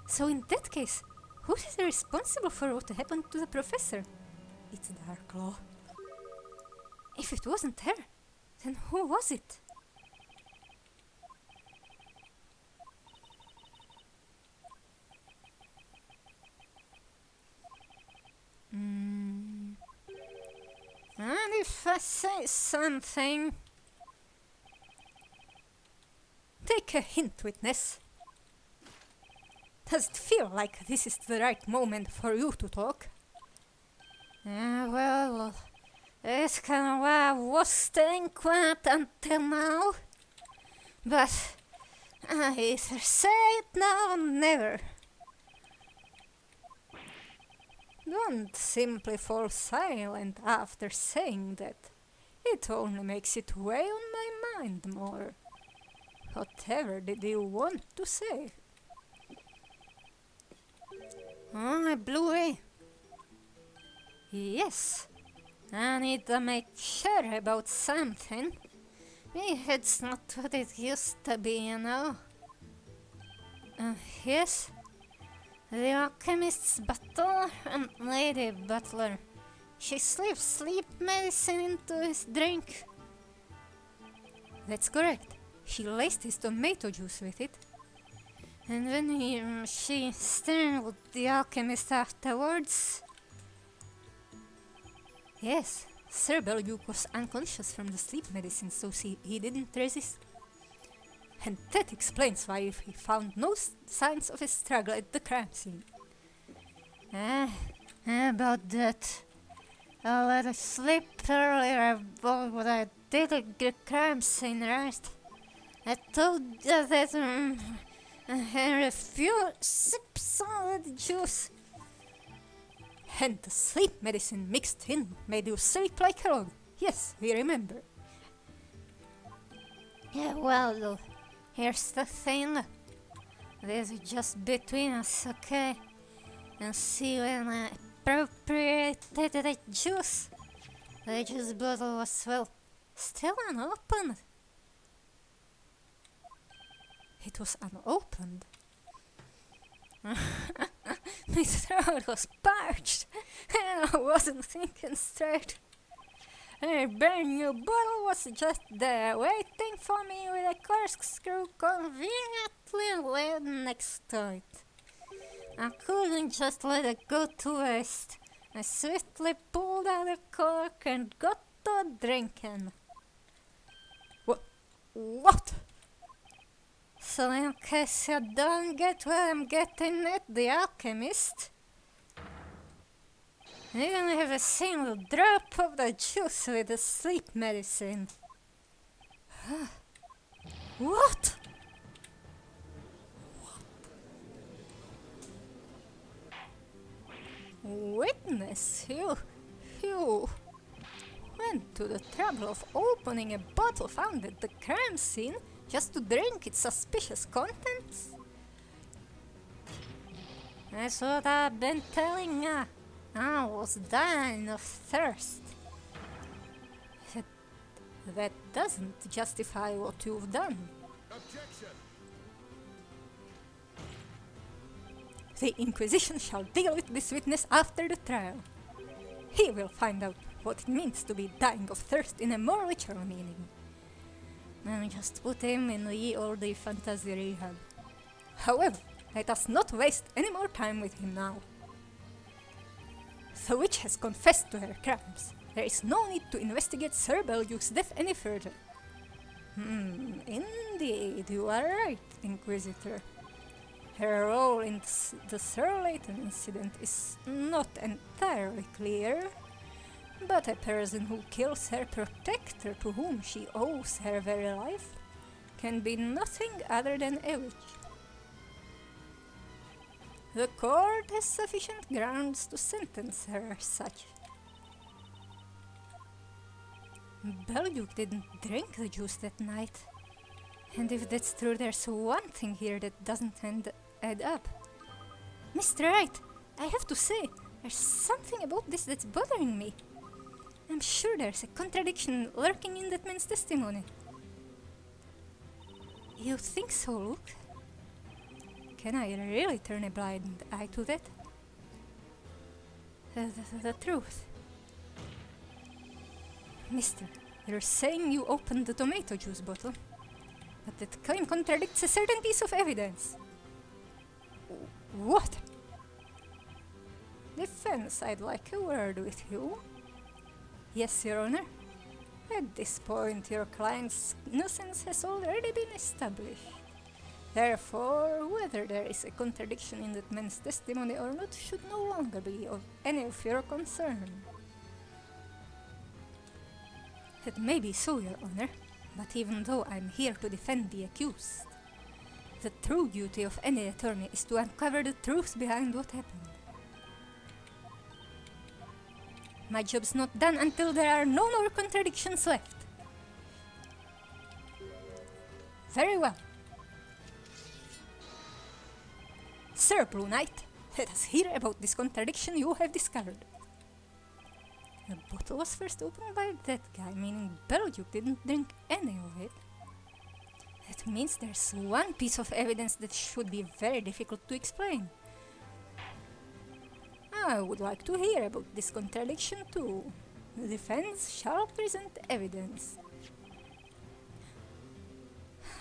So in that case, who is responsible for what happened to the professor? It's Darklaw. If it wasn't her, then who was it? And if I say something... Take a hint, witness. Does it feel like this is the right moment for you to talk? Well, it's kind of why I was staying quiet until now. But I either say it now or never. Don't simply fall silent after saying that. It only makes it weigh on my mind more. Whatever did you want to say? Oh, I blew away. Yes, I need to make sure about something. My head's not what it used to be, you know. Yes, the alchemist's butler and lady butler. She slipped sleep medicine into his drink. That's correct. She laced his tomato juice with it. And when she strangled the alchemist afterwards. Yes, Sir Belduke was unconscious from the sleep medicine, so he didn't resist. And that explains why he found no signs of a struggle at the crime scene. About that. I let her sleep earlier about what I did at the crime scene, right? I told her that a few sips of the juice. And the sleep medicine mixed in made you sleep like a log. Yes, we remember. Yeah, well, here's the thing. This is just between us, okay? And see, when I appropriated the juice bottle was, well, still unopened. It was unopened. My throat was parched, and I wasn't thinking straight. A brand new bottle was just there, waiting for me with a corkscrew conveniently laid next to it. I couldn't just let it go to waste. I swiftly pulled out the cork and got to drinking. What? So in case you don't get what I'm getting at, the alchemist, you don't have a single drop of the juice with the sleep medicine. What? Witness, you went to the trouble of opening a bottle found at the crime scene just to drink its suspicious contents? That's what I've been telling ya. I was dying of thirst. That doesn't justify what you've done. Objection! The Inquisition shall deal with this witness after the trial. He will find out what it means to be dying of thirst in a more literal meaning. And just put him in the old fantasy rehab. However, let us not waste any more time with him now. The witch has confessed to her crimes. There is no need to investigate Sir Belduke's death any further. Indeed, you are right, Inquisitor. Her role in the Sir Layton incident is not entirely clear, but a person who kills her protector, to whom she owes her very life, can be nothing other than a witch. The court has sufficient grounds to sentence her as such. Belduke didn't drink the juice that night. And if that's true, there's one thing here that doesn't add up. Mr. Wright, I have to say, there's something about this that's bothering me. I'm sure there's a contradiction lurking in that man's testimony. You think so, Luke? Can I really turn a blind eye to that? The truth. Mister, you're saying you opened the tomato juice bottle, but that claim contradicts a certain piece of evidence. What? Defense, I'd like a word with you. Yes, Your Honor. At this point, your client's innocence has already been established. Therefore, whether there is a contradiction in that man's testimony or not should no longer be of any of your concern. It may be so, Your Honor, but even though I'm here to defend the accused, the true duty of any attorney is to uncover the truth behind what happened. My job's not done until there are no more contradictions left. Very well. Sir Blue Knight, Let us hear about this contradiction you have discovered. The bottle was first opened by that guy, meaning Belduke didn't drink any of it. That means there's one piece of evidence that should be very difficult to explain. I would like to hear about this contradiction too. The defense shall present evidence.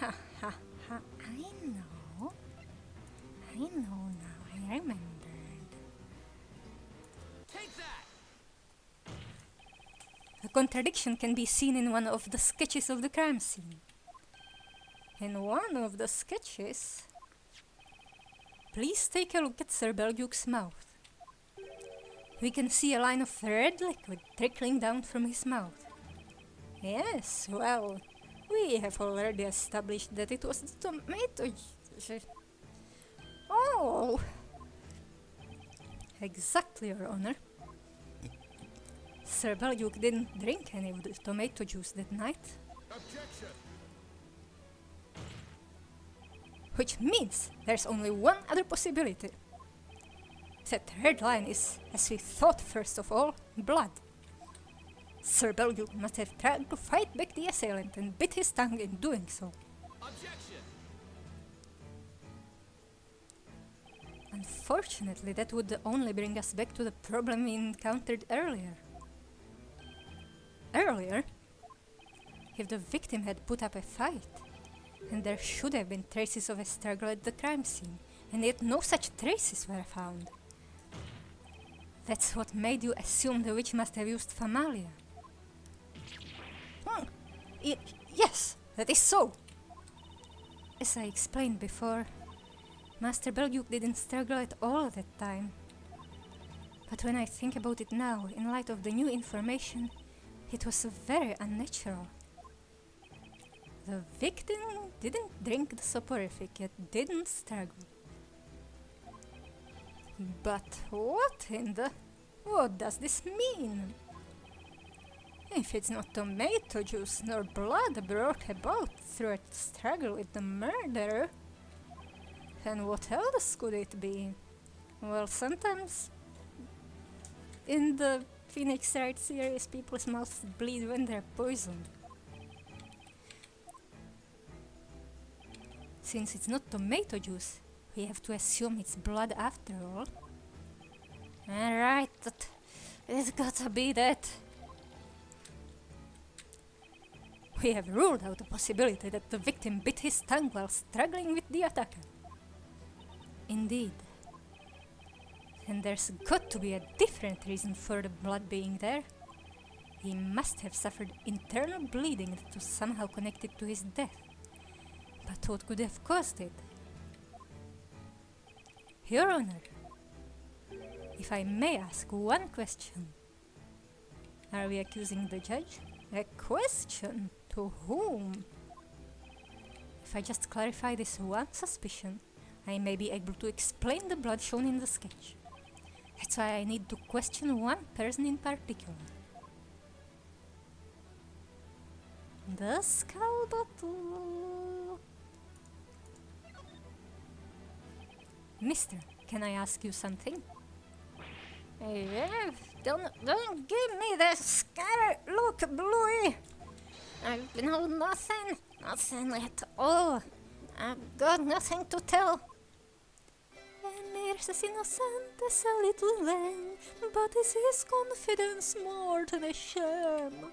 Ha ha ha, I know now, I remembered. Take that! The contradiction can be seen in one of the sketches of the crime scene. In one of the sketches, please take a look at Sir Belduke's mouth. We can see a line of red liquid trickling down from his mouth. Yes, well, we have already established that it was the tomato juice. Oh! Exactly, Your Honor. Sir Belduke didn't drink any of the tomato juice that night. Objection! Which means there's only one other possibility. That red line is, as we thought first of all, blood. Sir Belduke must have tried to fight back the assailant and bit his tongue in doing so. Objection! Unfortunately, that would only bring us back to the problem we encountered earlier. If the victim had put up a fight, and there should have been traces of a struggle at the crime scene, and yet no such traces were found. That's what made you assume the witch must have used Famalia. Yes, that is so. As I explained before, Master Belduke didn't struggle at all that time. But when I think about it now, in light of the new information, it was very unnatural. The victim didn't drink the soporific, yet didn't struggle. But what does this mean? If it's not tomato juice nor blood brought about through a struggle with the murderer, then what else could it be? Well, sometimes in the Phoenix Wright series, people's mouths bleed when they're poisoned. Since it's not tomato juice, we have to assume it's blood after all. Alright, it's gotta be that. We have ruled out the possibility that the victim bit his tongue while struggling with the attacker. Indeed. And there's got to be a different reason for the blood being there. He must have suffered internal bleeding that was somehow connected to his death. But what could have caused it? Your Honor, if I may ask one question. Are we accusing the judge? A question? To whom? If I just clarify this one suspicion, I may be able to explain the blood shown in the sketch. That's why I need to question one person in particular. The skull bottle. Mister, can I ask you something? Yeah, don't give me that scared look, Bluey. I know nothing at all. I've got nothing to tell. Emir's as innocent as a little lamb, but is his confidence more than a sham?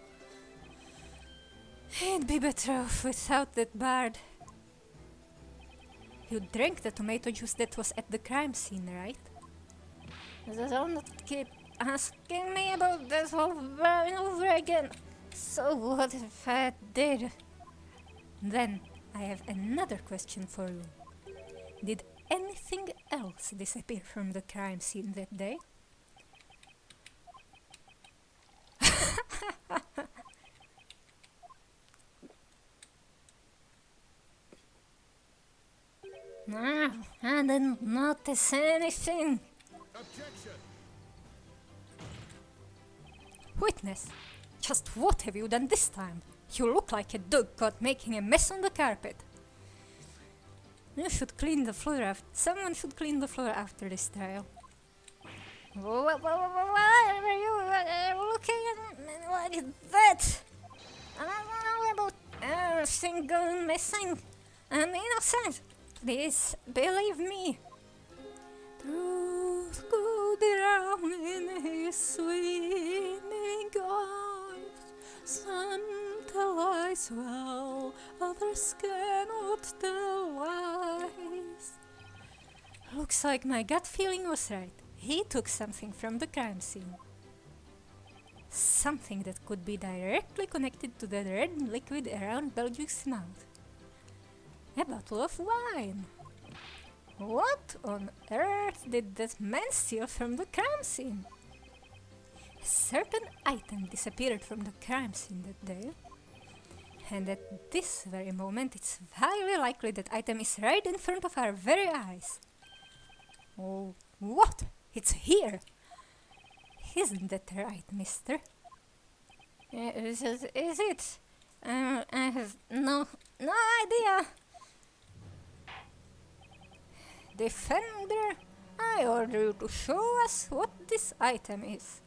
He'd be better off without that bard. You drank the tomato juice that was at the crime scene, right? Don't keep asking me about this over and over again. So what if I did? Then I have another question for you. Did anything else disappear from the crime scene that day? No, I didn't notice anything. Objection! Witness, just what have you done this time? You look like a dog caught making a mess on the carpet. You should clean the floor after. Someone should clean the floor after this trial. What are you looking at me like that? I don't know about everything going missing. I'm innocent. Please believe me. Truth go down in his swimming eyes. Some tell lies well, others cannot tell lies. Looks like my gut feeling was right. He took something from the crime scene. Something that could be directly connected to the red liquid around Belgium's mouth. A bottle of wine. What on earth did that man steal from the crime scene? A certain item disappeared from the crime scene that day. And at this very moment, it's highly likely that item is right in front of our very eyes. Oh, what? It's here! Isn't that right, mister? Is it? I have no idea. Defender, I order you to show us what this item is.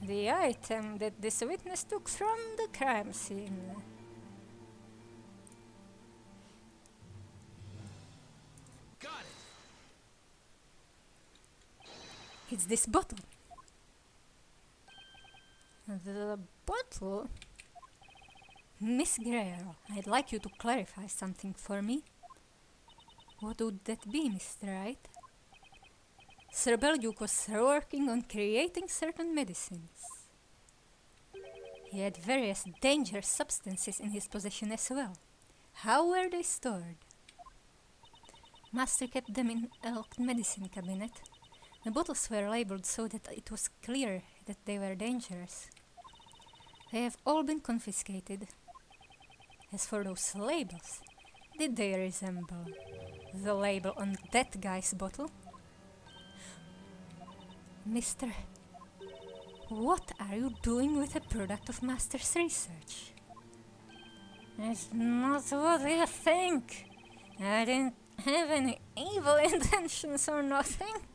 The item that this witness took from the crime scene. Got it. It's this bottle. The bottle? Miss Guerrero, I'd like you to clarify something for me. What would that be, Mr. Wright? Sir Belduke was working on creating certain medicines. He had various dangerous substances in his possession as well. How were they stored? Master kept them in a locked medicine cabinet. The bottles were labeled so that it was clear that they were dangerous. They have all been confiscated. As for those labels, did they resemble the label on that guy's bottle? Mister, what are you doing with a product of Master's research? It's not what you think. I didn't have any evil intentions or nothing.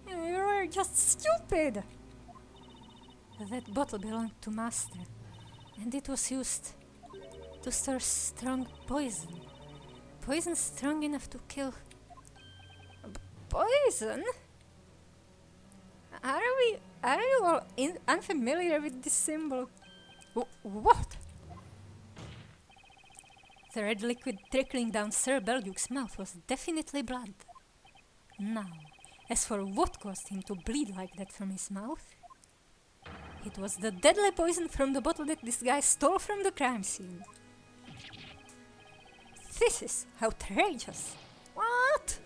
You were just stupid. That bottle belonged to Master, and it was used to store strong poison. Poison strong enough to kill. Poison? Are you all unfamiliar with this symbol? What? The red liquid trickling down Sir Belduke's mouth was definitely blood. Now, as for what caused him to bleed like that from his mouth, it was the deadly poison from the bottle that this guy stole from the crime scene. This is outrageous. What?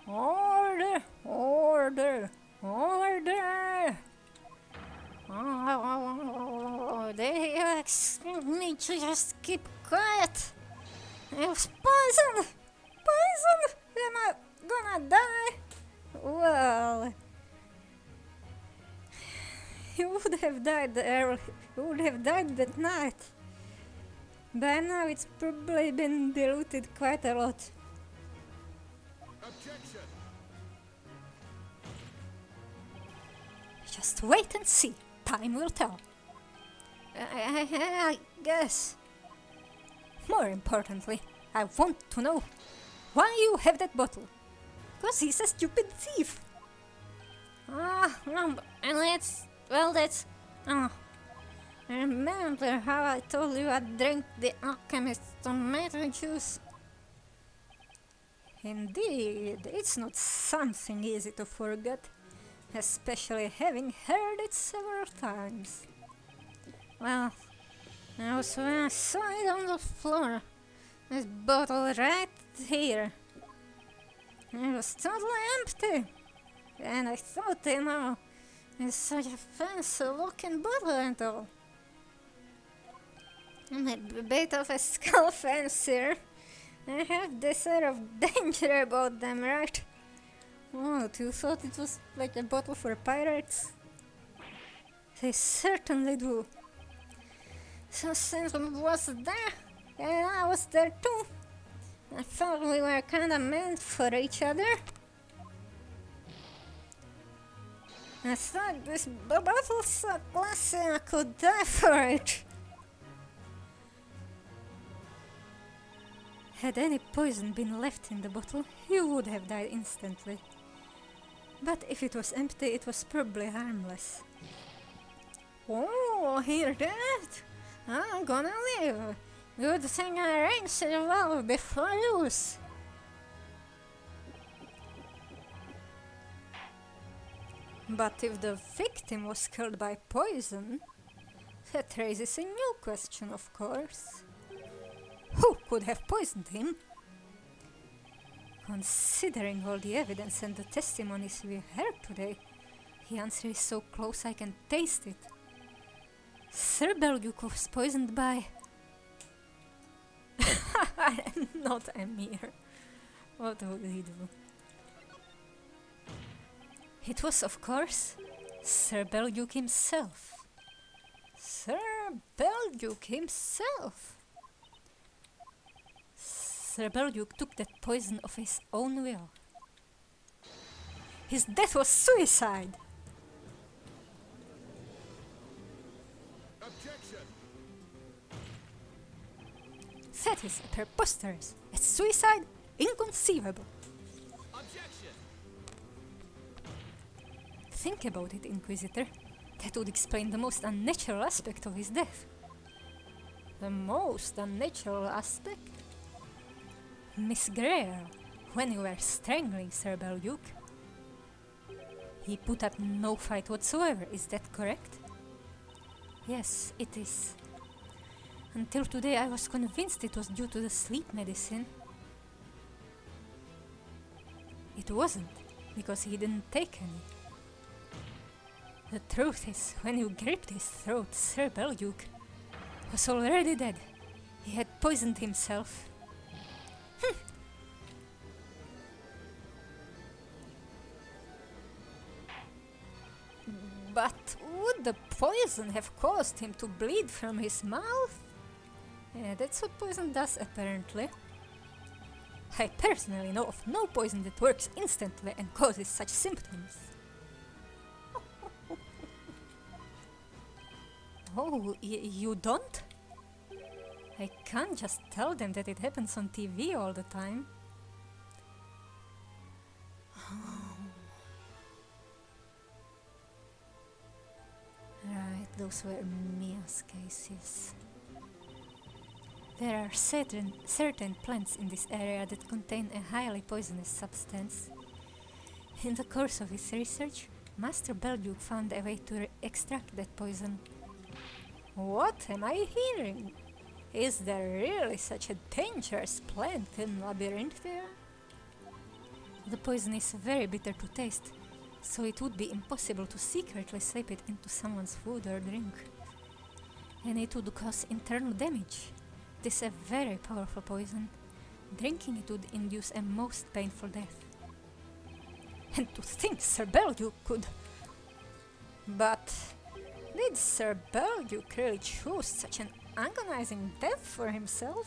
Order! Order! Order! Oh, they expect me to just keep quiet. It was poison! Poison! Am I gonna die? Well, he would have died that night. By now it's probably been diluted quite a lot. Objection. Just wait and see. Time will tell. I guess. More importantly, I want to know why you have that bottle. Because he's a stupid thief. That's... Remember how I told you I drank the alchemist's tomato juice? Indeed, it's not something easy to forget, especially having heard it several times. Well, that was when I saw it on the floor, this bottle right here. It was totally empty, and I thought, it's such a fancy looking bottle and all. I'm a bit of a skull fancier. I have this air of danger about them, right? What, you thought it was like a bottle for pirates? They certainly do. So Sam was there, and I was there too. I felt we were kinda meant for each other. I thought this bottle was so classy I could die for it. Had any poison been left in the bottle, he would have died instantly. But if it was empty, it was probably harmless. Oh, hear that? I'm gonna live. Good thing I rinsed it well before use. But if the victim was killed by poison, that raises a new question, of course. Who could have poisoned him? Considering all the evidence and the testimonies we heard today, the answer is so close I can taste it. Sir Belduke was poisoned by... not Emir. What would he do? It was, of course, Sir Belduke himself. Sir Belduke himself! Sir Belduke took that poison of his own will. His death was suicide! Objection! That is preposterous. A suicide? Inconceivable. Objection! Think about it, Inquisitor. That would explain the most unnatural aspect of his death. The most unnatural aspect? Miss Greer, when you were strangling Sir Belduke, he put up no fight whatsoever, is that correct? Yes, it is. Until today I was convinced it was due to the sleep medicine. It wasn't, because he didn't take any. The truth is, when you gripped his throat, Sir Belduke was already dead. He had poisoned himself. But would the poison have caused him to bleed from his mouth? Yeah, that's what poison does, apparently. I personally know of no poison that works instantly and causes such symptoms. Oh, you don't? I can't just tell them that it happens on TV all the time. Right, those were Mia's cases. There are certain plants in this area that contain a highly poisonous substance. In the course of his research, Master Belduke found a way to extract that poison. What am I hearing? Is there really such a dangerous plant in Labyrinthia? The poison is very bitter to taste, so it would be impossible to secretly slip it into someone's food or drink. And it would cause internal damage. This is a very powerful poison. Drinking it would induce a most painful death. And to think Sir Belduke could... But... did Sir Belduke really choose such an agonizing death for himself?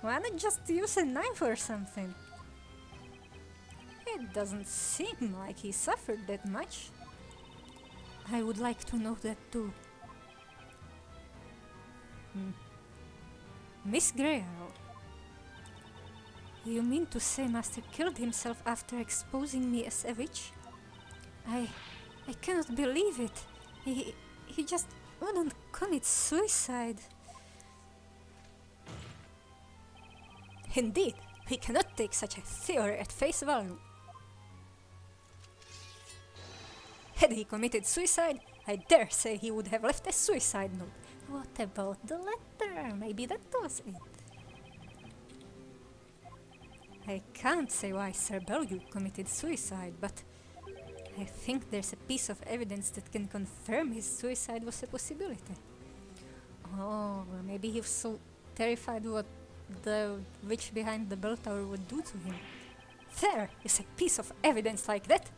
Why not just use a knife or something? It doesn't seem like he suffered that much. I would like to know that too. Miss Greer, you mean to say Master killed himself after exposing me as a witch? I cannot believe it. He just wouldn't commit suicide. Indeed, we cannot take such a theory at face value. Had he committed suicide, I dare say he would have left a suicide note. What about the letter? Maybe that was it. I can't say why Sir Belduke committed suicide, but I think there's a piece of evidence that can confirm his suicide was a possibility. Oh, maybe he was so terrified what the witch behind the bell tower would do to him. There is a piece of evidence like that.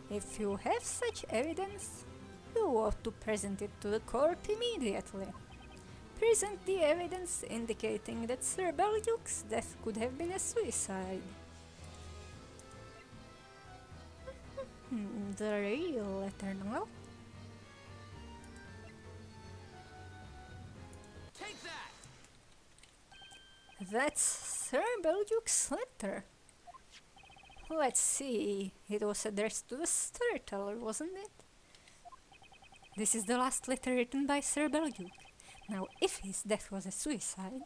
If you have such evidence, you ought to present it to the court immediately. Present the evidence indicating that Sir Belduke's death could have been a suicide. The real letter now. Take that! That's Sir Belduke's letter. Let's see, it was addressed to the storyteller, wasn't it? This is the last letter written by Sir Belduke. Now, if his death was a suicide,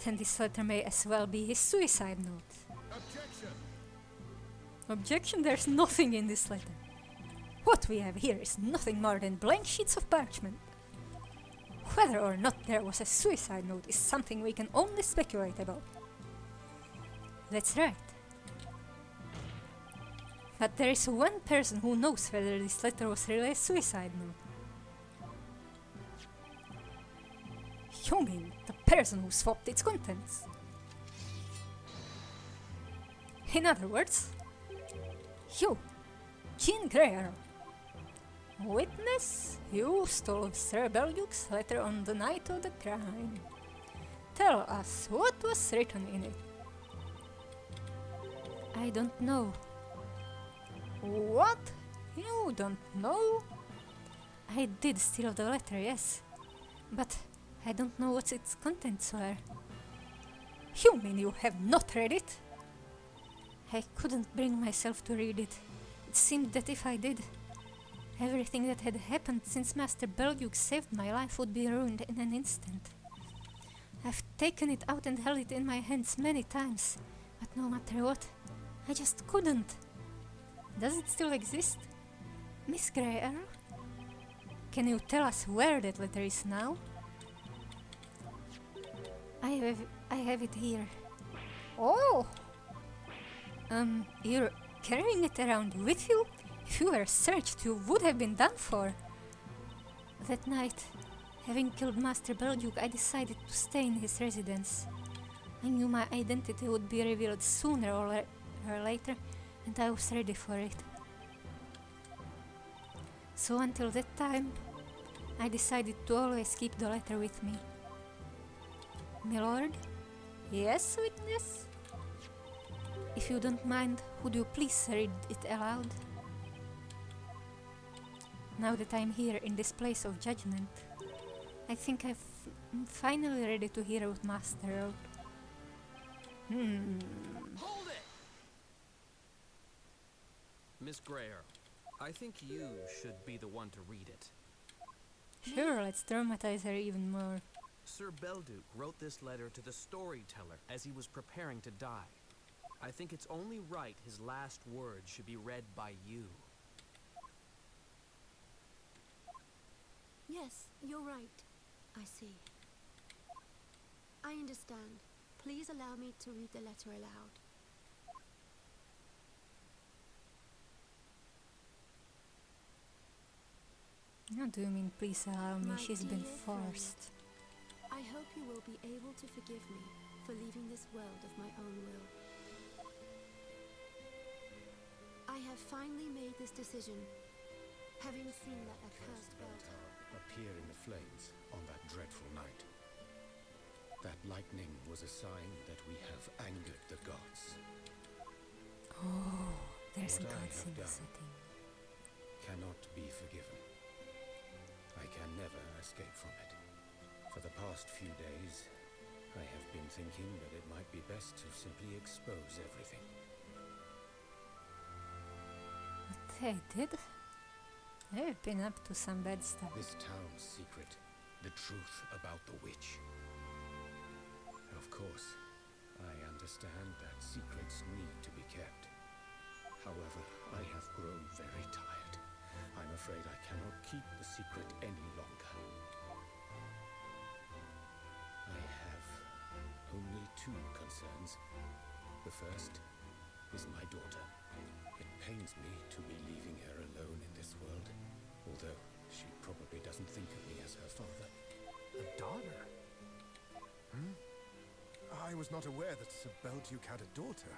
then this letter may as well be his suicide note. Objection! Objection, there's nothing in this letter. What we have here is nothing more than blank sheets of parchment. Whether or not there was a suicide note is something we can only speculate about. That's right. But there is one person who knows whether this letter was really a suicide note. You mean the person who swapped its contents? In other words, you, Jean Greer. Witness, you stole Sir Belduke's letter on the night of the crime. Tell us what was written in it. I don't know. What? You don't know? I did steal the letter, yes. But I don't know what its contents were. You mean you have not read it? I couldn't bring myself to read it. It seemed that if I did, everything that had happened since Master Belduke saved my life would be ruined in an instant. I've taken it out and held it in my hands many times, but no matter what, I just couldn't. Does it still exist? Miss Grey Earl? Can you tell us where that letter is now? I have it here. Oh! You're carrying it around with you? If you were searched, you would have been done for. That night, having killed Master Belduke, I decided to stay in his residence. I knew my identity would be revealed sooner or later, and I was ready for it. So until that time, I decided to always keep the letter with me. My lord? Yes, witness? If you don't mind, would you please read it aloud? Now that I'm here in this place of judgment, I think I'm finally ready to hear what Master wrote. Hold it! Miss Greer, I think you should be the one to read it. Sure, let's traumatize her even more. Sir Belduke wrote this letter to the storyteller as he was preparing to die. I think it's only right his last words should be read by you. Yes, you're right. I see. I understand. Please allow me to read the letter aloud. What do you mean, please allow me? My She's been dear forced. I hope you will be able to forgive me for leaving this world of my own will. I have finally made this decision, having seen that accursed bell tower appear in the flames on that dreadful night. That lightning was a sign that we have angered the gods. Oh, there's What I gods have in the done setting. cannot be forgiven. I can never escape from it. For the past few days, I have been thinking that it might be best to simply expose everything. What they did? They've been up to some bad stuff. This town's secret, the truth about the witch. Of course, I understand that secrets need to be kept. However, I have grown very tired. I'm afraid I cannot keep the secret any longer. I have only two concerns. The first is my daughter. It pains me to be leaving her alone in this world, although she probably doesn't think of me as her father. A daughter? I was not aware that Sir Belduke had a daughter.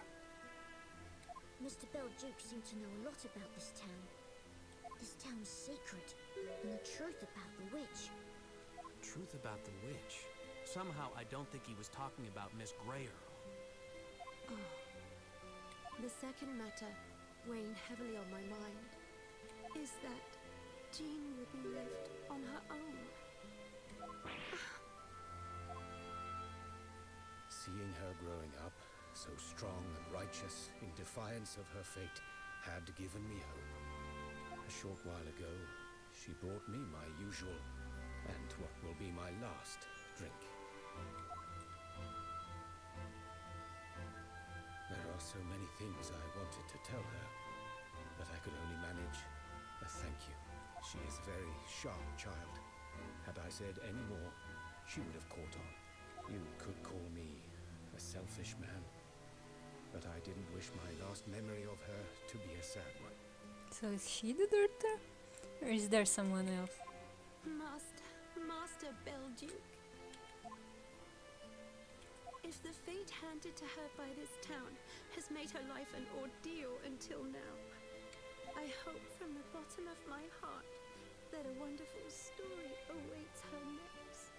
Mr. Belduke seemed to know a lot about this town. This town's secret, and the truth about the witch. Truth about the witch? Somehow I don't think he was talking about Miss Greyer. Oh. The second matter, weighing heavily on my mind, is that Jean will be left on her own. Seeing her growing up, so strong and righteous, in defiance of her fate, had given me hope. A short while ago, she brought me my usual, and what will be my last, drink. There are so many things I wanted to tell her, but I could only manage a thank you. She is a very sharp child. Had I said any more, she would have caught on. You could call me a selfish man, but I didn't wish my last memory of her to be a sad one. So is she the daughter? Or is there someone else? Master Belduke. If the fate handed to her by this town has made her life an ordeal until now, I hope from the bottom of my heart that a wonderful story awaits her next.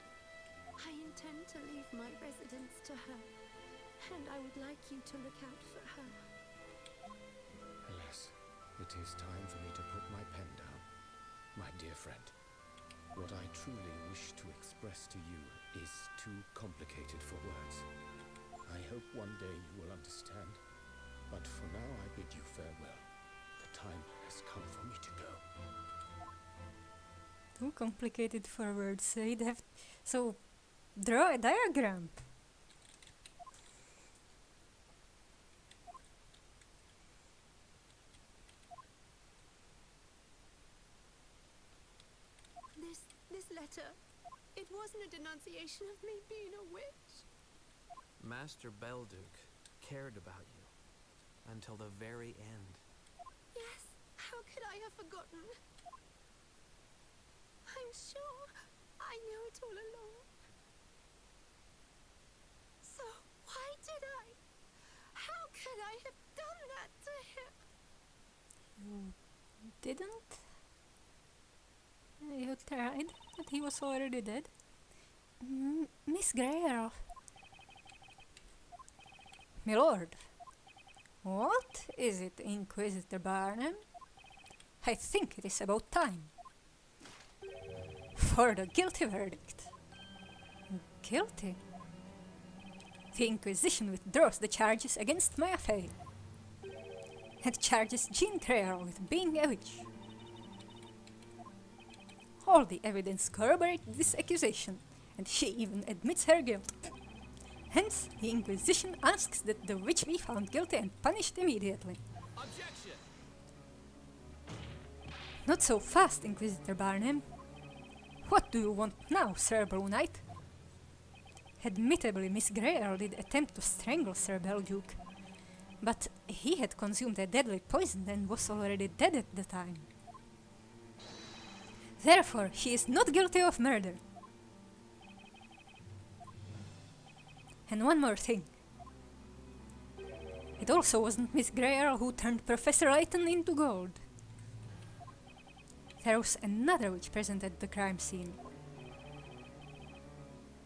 I intend to leave my residence to her, and I would like you to look out for her. Alas, it is time for me to put my pen down. My dear friend, what I truly wish to express to you is too complicated for words. I hope one day you will understand, but for now I bid you farewell. The time has come for me to go. Too complicated for words. So draw a diagram. This letter, it wasn't a denunciation of me being a witch. Master Belduke cared about you until the very end. Yes, how could I have forgotten? I'm sure I knew it all along. So why did I? How could I have done that to him? You didn't? You tried, but he was already dead. Miss Greyer. My lord, what is it, Inquisitor Barnum? I think it is about time. For the guilty verdict. Guilty? The Inquisition withdraws the charges against Maya Fey and charges Jean Greyer with being a witch. All the evidence corroborates this accusation, and she even admits her guilt. Hence, the Inquisition asks that the witch be found guilty and punished immediately. Objection! Not so fast, Inquisitor Barnum. What do you want now, Sir Blue Knight? Admittedly, Miss Greyer did attempt to strangle Sir Belduke, but he had consumed a deadly poison and was already dead at the time. Therefore, she is not guilty of murder. And one more thing. It also wasn't Miss Greyer who turned Professor Layton into gold. There was another witch present at the crime scene.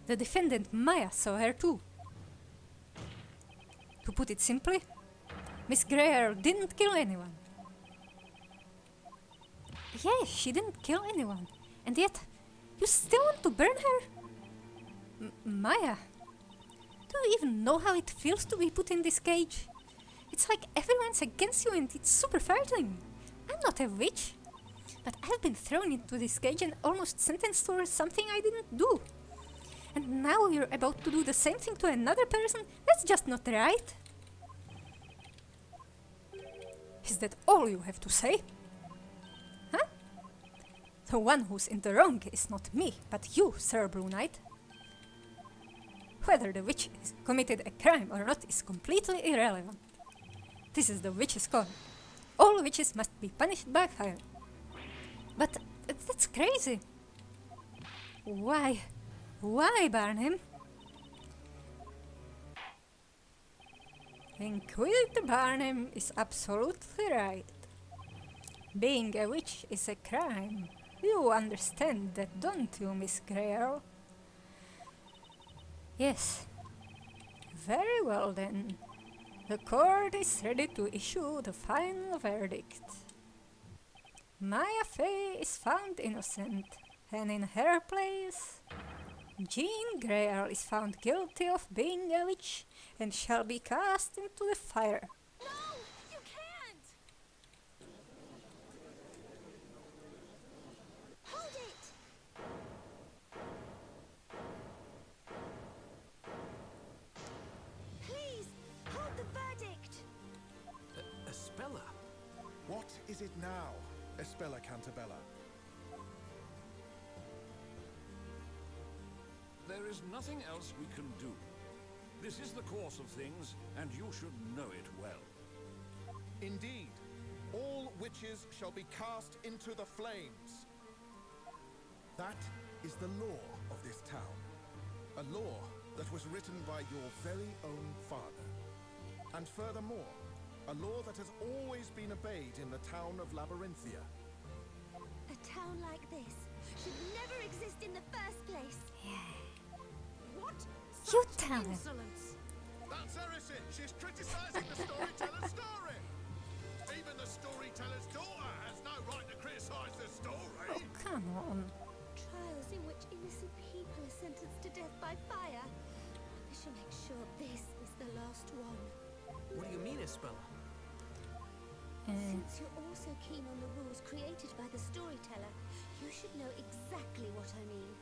The defendant Maya saw her too. To put it simply, Miss Greyer didn't kill anyone. Yes, she didn't kill anyone, and yet you still want to burn her? Maya, do you even know how it feels to be put in this cage? It's like everyone's against you and it's super frightening. I'm not a witch, but I've been thrown into this cage and almost sentenced for something I didn't do. And now you're about to do the same thing to another person? That's just not right. Is that all you have to say? Huh? The one who's in the wrong is not me, but you, Sir Blue Knight. Whether the witch has committed a crime or not is completely irrelevant. This is the witch's call. All witches must be punished by fire. But that's crazy. Why? Why, Barnum? Inquisitor Barnum is absolutely right. Being a witch is a crime. You understand that, don't you, Miss Grail? Yes. Very well then. The court is ready to issue the final verdict. Maya Fey is found innocent, and in her place, Jean Grail is found guilty of being a witch and shall be cast into the fire. No! You can't! Hold it! Please, hold the verdict! Espella? What is it now, Espella Cantabella? There is nothing else we can do. This is the course of things, and you should know it well. Indeed, all witches shall be cast into the flames. That is the law of this town. A law that was written by your very own father. And furthermore, a law that has always been obeyed in the town of Labyrinthia. A town like this should never exist in the first place. What? You Such tell him. insolence! That's heresy! She's criticizing the storyteller's story! Even the storyteller's daughter has no right to criticize the story! Oh, come on. Trials in which innocent people are sentenced to death by fire. I shall make sure this is the last one. What do you mean, Espella? Since you're also keen on the rules created by the storyteller, you should know exactly what I mean.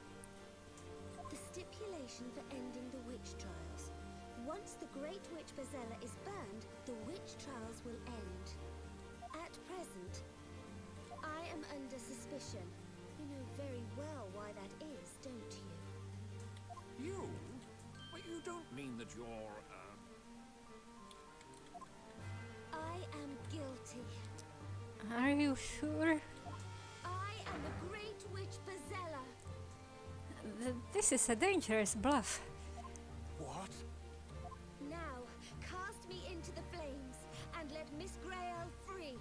The stipulation for ending the witch trials. Once the Great Witch Bazella is burned, the witch trials will end. At present, I am under suspicion. You know very well why that is, don't you? You? Well, you don't mean that you're, I am guilty. Are you sure? I am the Great Witch Bazella. This is a dangerous bluff. What? Now, cast me into the flames and let Miss Grail free.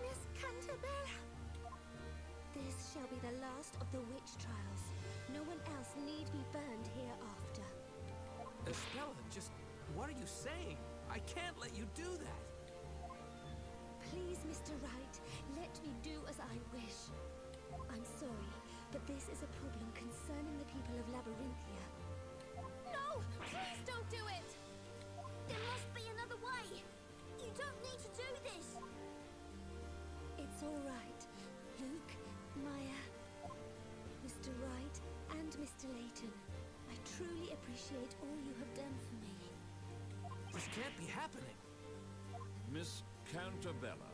Miss Cantabella. This shall be the last of the witch trials. No one else need be burned hereafter. Espella, just what are you saying? I can't let you do that. Please, Mr. Wright, let me do as I wish. I'm sorry, but this is a problem concerning the people of Labyrinthia. No! Please don't do it! There must be another way. You don't need to do this. It's all right. Luke, Maya, Mr. Wright, and Mr. Layton. I truly appreciate all you have done for me. This can't be happening. Miss Cantabella.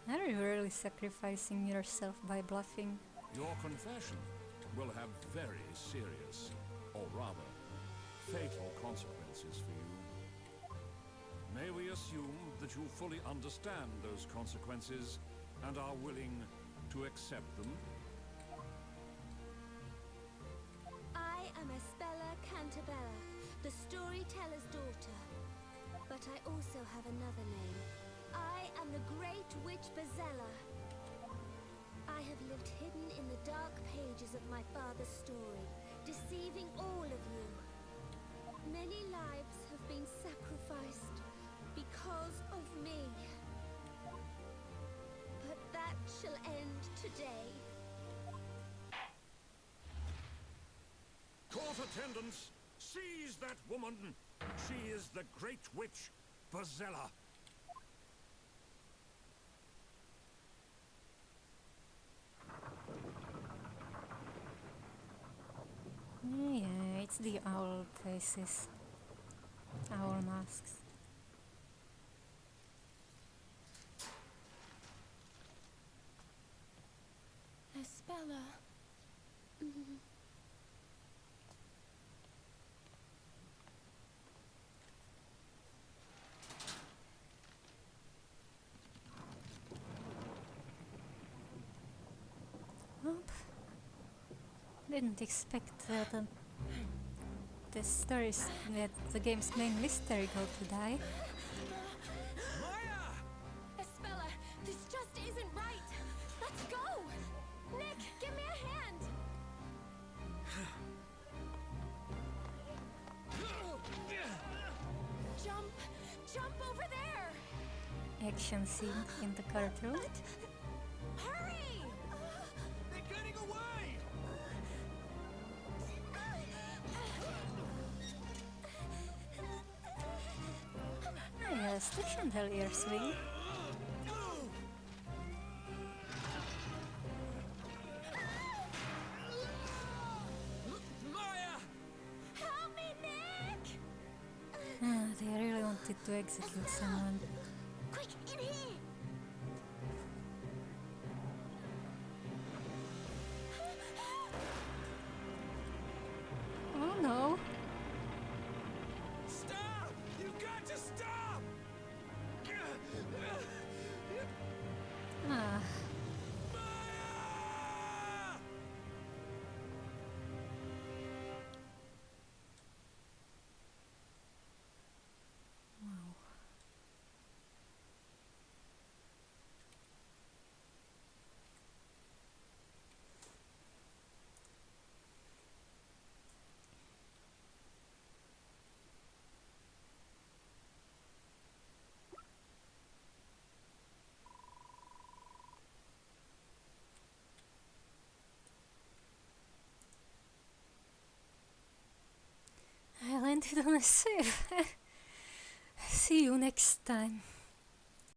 Are you really sacrificing yourself by bluffing? Your confession will have very serious, or rather, fatal consequences for you. May we assume that you fully understand those consequences and are willing to accept them? I am Espella Cantabella, the storyteller's daughter. But I also have another name. I am the Great Witch Bazella. I have lived hidden in the dark pages of my father's story, deceiving all of you. Many lives have been sacrificed because of me. But that shall end today. Court attendants, seize that woman! She is the Great Witch Bazella. Yeah, it's the owl faces. Owl masks. Espella. Didn't expect that. the stories that the game's main mystery go to die. Maya! Espella, this just isn't right. Let's go. Nick, give me a hand. Jump over there. Action scene in the courtroom. Hurry! They're getting away! Ah, yes, the chandelier swing. Maya! Help me, Nick! Ah, they really wanted to execute someone. Quick, in here! Oh no! Stop! You got to stop! Ah, Maya! wow. I landed on a sieve. See you next time.